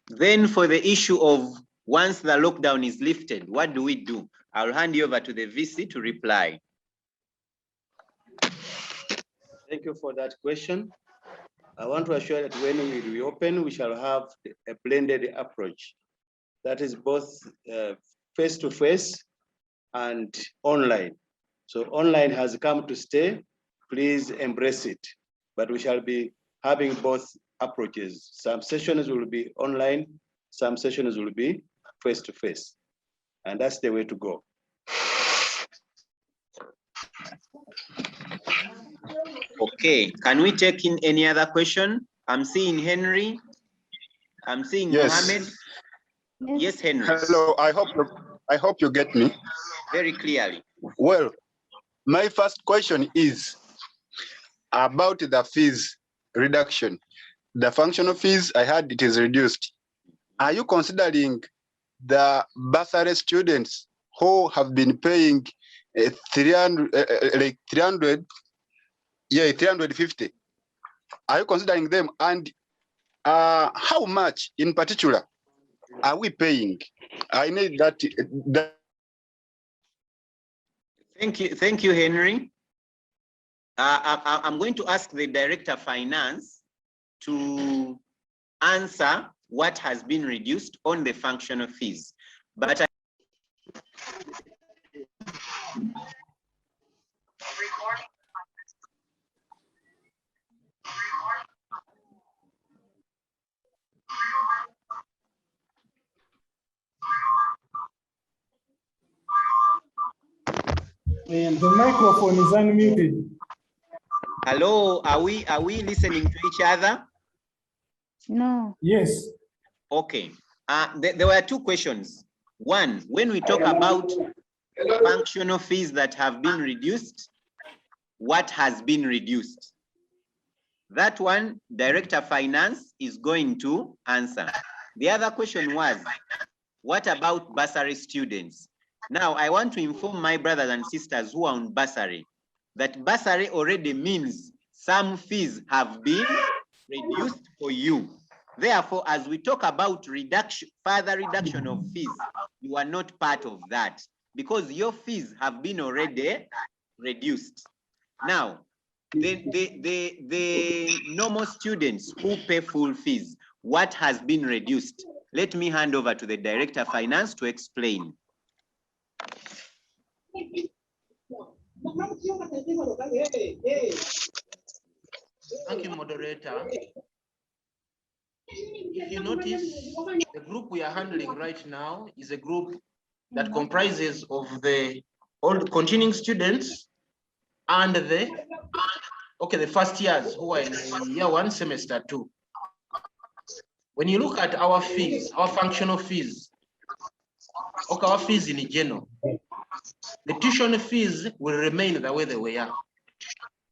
Then for the issue of once the lockdown is lifted, what do we do? I'll hand you over to the VC to reply. Thank you for that question. I want to assure that when we reopen, we shall have a blended approach. That is both face-to-face and online. So online has come to stay. Please embrace it. But we shall be having both approaches. Some sessions will be online, some sessions will be face-to-face. And that's the way to go. Okay, can we take in any other question? I'm seeing Henry. I'm seeing Mohammed. Yes, Henry. Hello, I hope you get me. Very clearly. Well, my first question is about the fees reduction. The functional fees, I heard it is reduced. Are you considering the bursary students who have been paying 350? Are you considering them? And how much in particular are we paying? I need that. Thank you, Henry. I'm going to ask the Director of Finance to answer what has been reduced on the functional fees. But The microphone is unmuted. Hello, are we listening to each other? No. Yes. Okay. There were two questions. One, when we talk about functional fees that have been reduced, what has been reduced? That one, Director of Finance is going to answer. The other question was, what about bursary students? Now, I want to inform my brothers and sisters who are on bursary that bursary already means some fees have been reduced for you. Therefore, as we talk about further reduction of fees, you are not part of that because your fees have been already reduced. Now, the normal students who pay full fees, what has been reduced? Let me hand over to the Director of Finance to explain. Thank you, moderator. If you notice, the group we are handling right now is a group that comprises of the old continuing students and the first years who are in year one, semester two. When you look at our fees, our functional fees, our fees in general, the tuition fees will remain the way they were.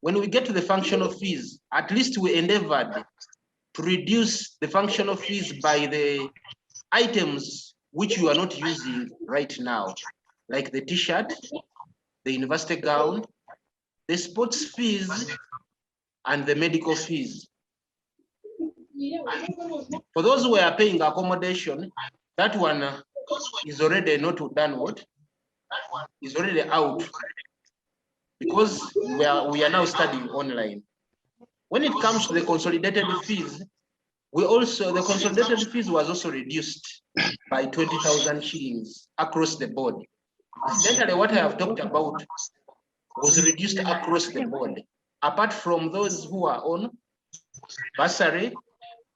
When we get to the functional fees, at least we endeavored to reduce the functional fees by the items which you are not using right now, like the t-shirt, the university gown, the sports fees, and the medical fees. For those who are paying accommodation, that one is already not done what? Is already out because we are now studying online. When it comes to the consolidated fees, the consolidated fees was also reduced by 20,000 shillings across the board. Incidentally, what I have talked about was reduced across the board, apart from those who are on bursary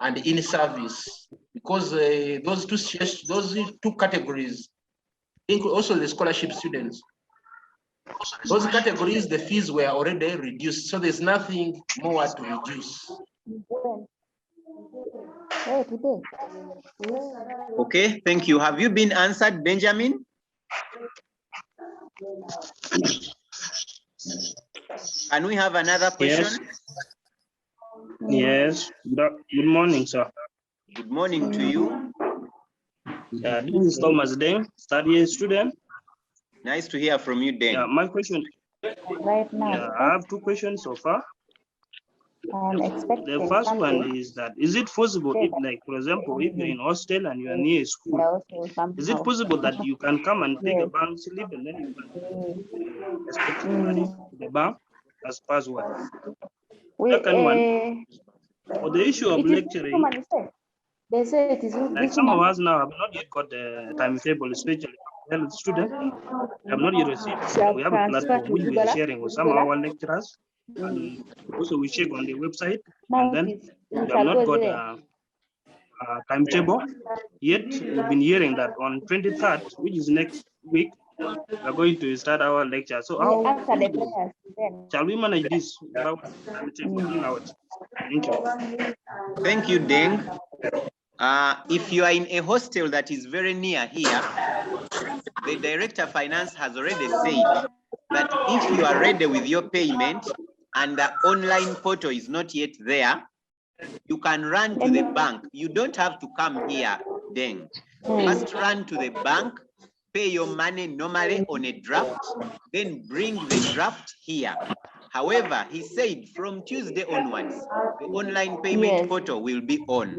and in service, because those two categories include also the scholarship students. Those categories, the fees were already reduced, so there's nothing more to reduce. Okay, thank you. Have you been answered, Benjamin? Can we have another question? Yes. Good morning, sir. Good morning to you. This is Thomas Deng, studying student. Nice to hear from you, Deng. Yeah, my question. right now. Yeah, I have 2 questions so far. I'm expecting The first one something. is that, is it possible if, like, for example, if you're in hostel and you are near a school, is it possible that you can come and take a bank slip and then you can expect money to the bank as password? Second one, for the issue of it is lecturing, they say it is like this some of woman. us now have not yet got the timetable, especially health students. We have not yet received. Shall We have a transfer platform to which we are Google. sharing with some of our lecturers, and also we check on the website, and then we have not got a timetable yet. We've been hearing that on 23rd, which is next week, we are going to start our lecture. So how After the prayers, then. shall we manage this without timetable being out? Thank you. Thank you, Deng. If you are in a hostel that is very near here, the Director of Finance has already said that if you are ready with your payment and the online portal is not yet there, you can run to the bank. You don't have to come here, Deng. First run to the bank, pay your money normally on a draft, then bring the draft here. However, he said from Tuesday onwards, the online payment portal will be on.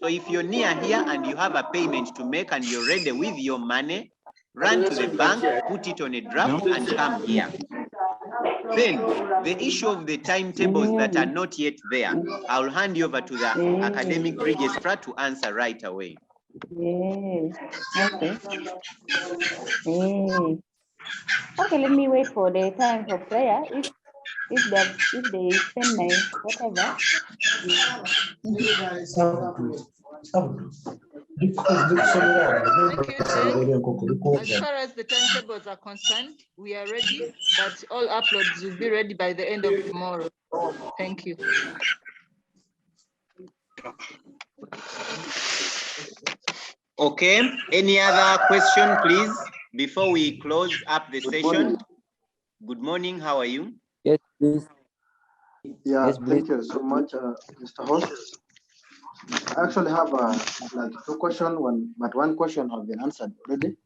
So if you're near here and you have a payment to make and you're ready with your money, run to the bank, put it on a draft and come here. Then the issue of the timetables that are not yet there, I'll hand you over to the academic registrar to answer right away. Okay. Okay, let me wait for the time for prayer. If they send my whatever. Thank you, Deng. As far as the timetables are concerned, we are ready, but all uploads will be ready by the end of tomorrow. Thank you. Okay, any other question, please, before we close up the session? Good morning, how are you? Yes, please. Yeah, Yes, please. thank you so much, Mr. Host. I actually have like 2 questions, but one question has been answered already.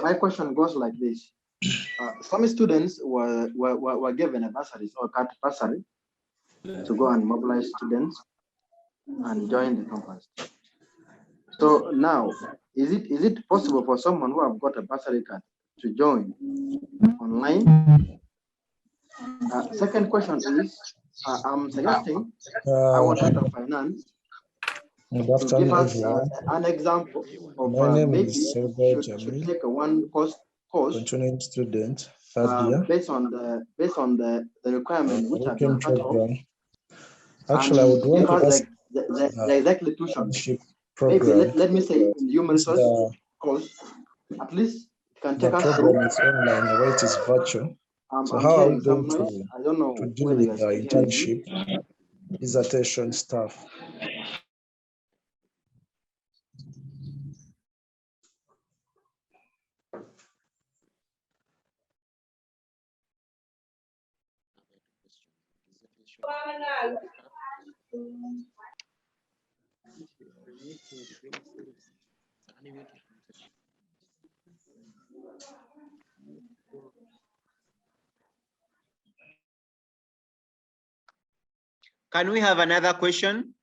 My question goes like this. Some students were given a bursary or cut bursary to go and mobilize students and join the campus. So now, is it possible for someone who have got a bursary card to join online? Second question is, I'm suggesting our Director of Finance to give us an example of maybe should take one course continuing student, third year. based on the requirement which have been cut off. Actually, I would want to ask the execution. program. Maybe let me say in human resources course, at least you can The take us program through. is online, the way it is virtual. So I'm how are we hearing some going noise. I don't know to deal whether you with are the still hearing me. internship, dissertation stuff? Can we have another question?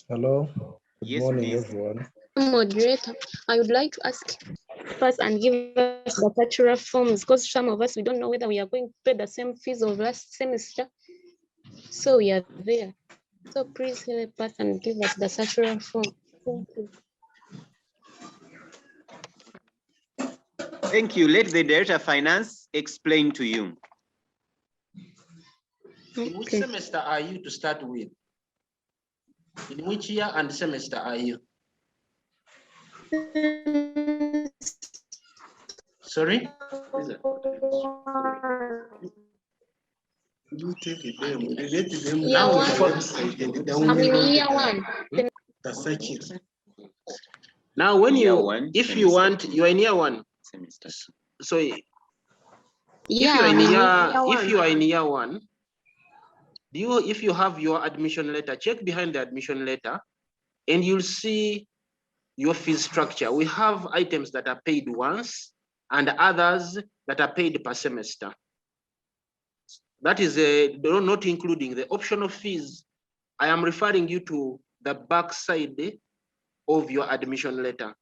Hello, good Yes, morning, please. everyone. Moderator, I would like to ask first and give us the statutory forms because some of us, we don't know whether we are going to pay the same fees of last semester. So we are there. So please help us and give us the statutory form. Thank you. Thank you. Let the Director of Finance explain to you. In which semester are you to start with? In which year and semester are you? Sorry? Year one. I'm in year one. Now, when Year you, one if you want, you are in year one. So, Yeah, if you are in year one, if you have your admission letter, check behind the admission letter. and you'll see your fee structure. We have items that are paid once and others that are paid per semester. That is not including the optional fees. I am referring you to the back side of your admission letter.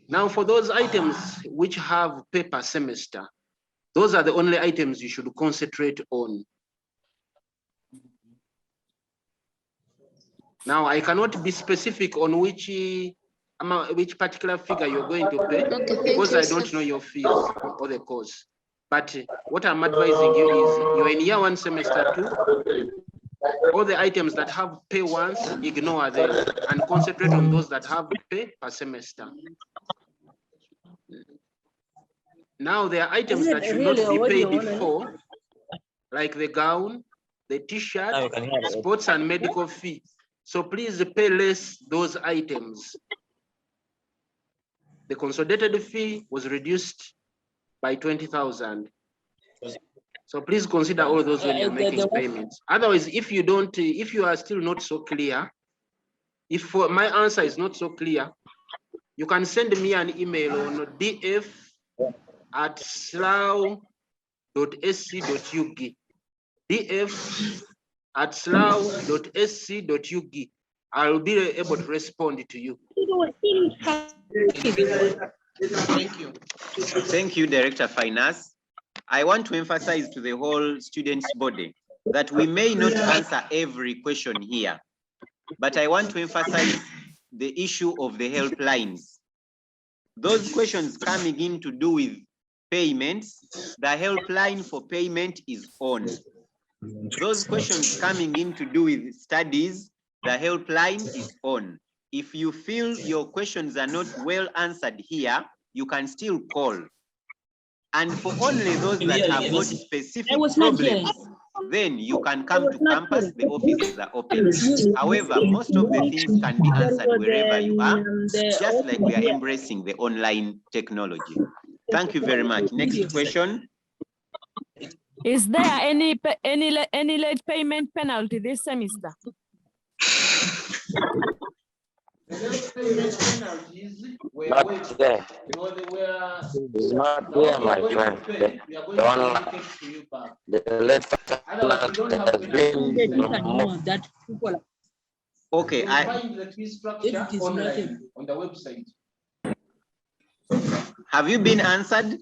Now, for those items which have pay per semester, those are the only items you should concentrate on. Now, I cannot be specific on which particular figure you're going to pay because I don't know your fees or the course. But what I'm advising you is you're in year 1 semester 2. All the items that have pay once, ignore them and concentrate on those that have pay per semester. Now, there are items that should not be paid for, like the gown, the t-shirt, sports and medical fee. So please pay less those items. The consolidated fee was reduced by 20,000. So please consider all those when you're making payments. Otherwise, if you are still not so clear, if my answer is not so clear, you can send me an email on df@slaw.sc.ug. df@slaw.sc.ug. I'll be able to respond to you. Thank you. Thank you, Director Finance. I want to emphasize to the whole students' body that we may not answer every question here, but I want to emphasize the issue of the helplines. Those questions coming in to do with payments, the helpline for payment is on. Those questions coming in to do with studies, the helpline is on. If you feel your questions are not well answered here, you can still call. And for only those that have got specific problems, then you can come to campus, the offices are open. However, most of the things can be answered wherever you are, just like we are embracing the online technology. Thank you very much. Next question. Is there any late payment penalty this semester? Not there. It's not there, my friend. The late penalty has been removed. Okay, find the fee structure online on the website. Have you been answered?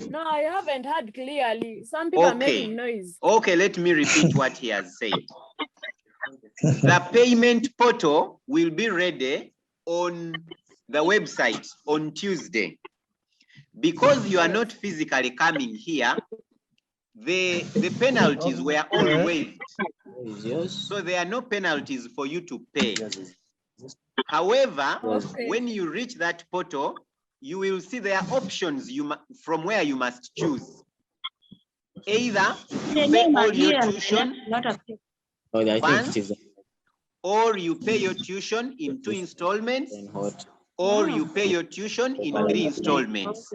No, I haven't heard clearly. Some people are making noise. Okay, let me repeat what he has said. The payment portal will be ready on the website on Tuesday. Because you are not physically coming here, the penalties were all waived. So there are no penalties for you to pay. However, when you reach that portal, you will see there are options from where you must choose. Either you pay all your tuition once, or you pay your tuition in 2 installments, or you pay your tuition in 3 installments.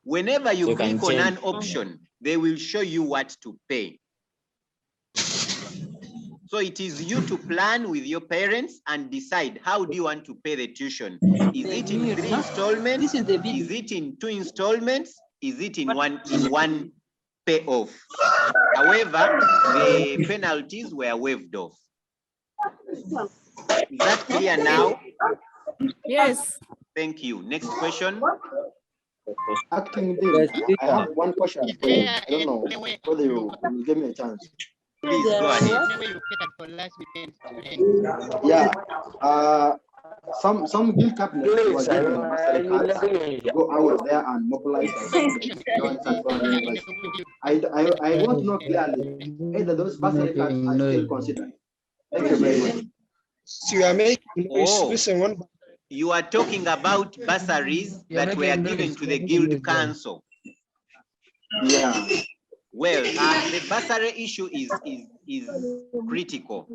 Whenever you click on an option, they will show you what to pay. So it is you to plan with your parents and decide how do you want to pay the tuition. Is it in 3 installments? Is it in 2 installments? Is it in one payoff? However, the penalties were waived off. Is that clear now? Yes. Thank you. Next question. Acting Dean, I have one question. I don't know whether you will give me a chance. Please go ahead. Yeah. Some guild cabinets were given master cards to go out there and mobilize. I want to know clearly whether those master cards are still considered. Thank you very much. So you are making listen one. You are talking about bursaries that were given to the guild council. Yeah. Well, the bursary issue is critical.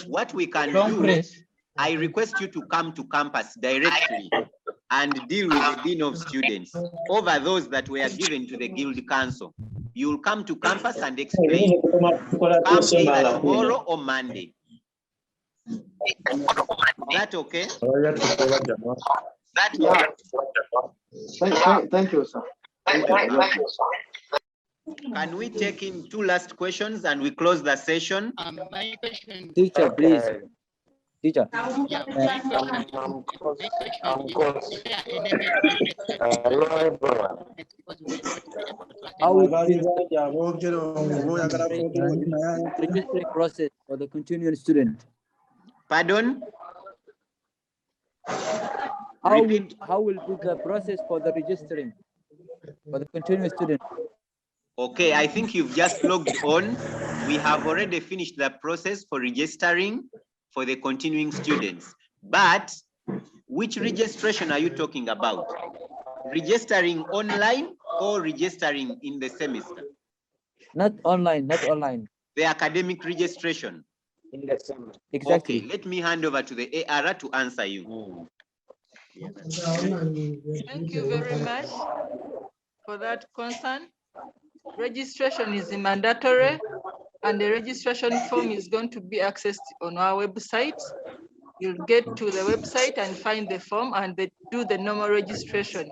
What we can do, I request you to come to campus directly and deal with the Dean of Students over those that were given to the guild council. You will come to campus and explain. Come either tomorrow or Monday. Is that okay? Yeah. Thank you, sir. Thank you. Can we take in 2 last questions and we close the session? My question. Teacher, please. Teacher. Yeah, my question is there any registration? How would be the registering process for the continuing student? Pardon? How will be the process for the registering for the continuing student? Okay, I think you've just logged on. We have already finished the process for registering for the continuing students. But which registration are you talking about? Registering online or registering in the semester? Not online, not online. The academic registration. In the semester. Exactly. Okay, let me hand over to the AR to answer you. Thank you very much for that concern. Registration is mandatory, and the registration form is going to be accessed on our website. You'll get to the website and find the form and do the normal registration.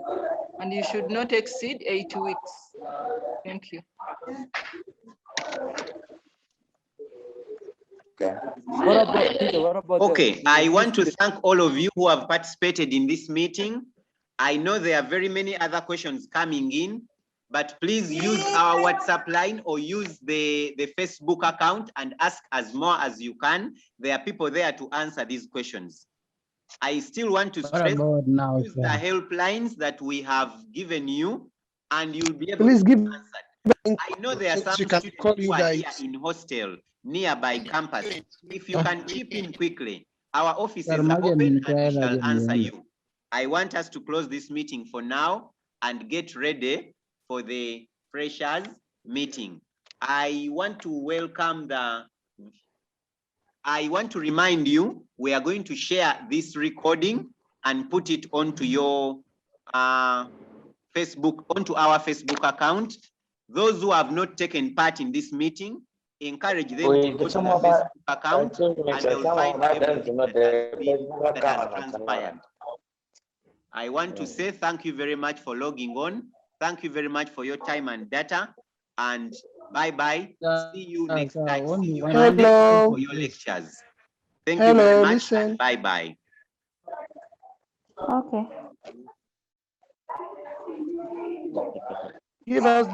And you should not exceed 8 weeks. Thank you. Okay, I want to thank all of you who have participated in this meeting. I know there are very many other questions coming in, but please use our WhatsApp line or use the Facebook account and ask as more as you can. There are people there to answer these questions. I still want to stress, use the helplines that we have given you, and you'll be able to answer. I know there are some students who are here in hostel nearby campus. If you can chip in quickly, our offices are open and we shall answer you. I want us to close this meeting for now and get ready for the freshers meeting. I want to remind you, we are going to share this recording and put it onto your onto our Facebook account. Those who have not taken part in this meeting, encourage them to go to the Facebook account and they'll find everything that has transpired. I want to say thank you very much for logging on. Thank you very much for your time and data, and bye-bye. See you next time. See you Monday for your lectures. Thank you very much and bye-bye. Okay. Give us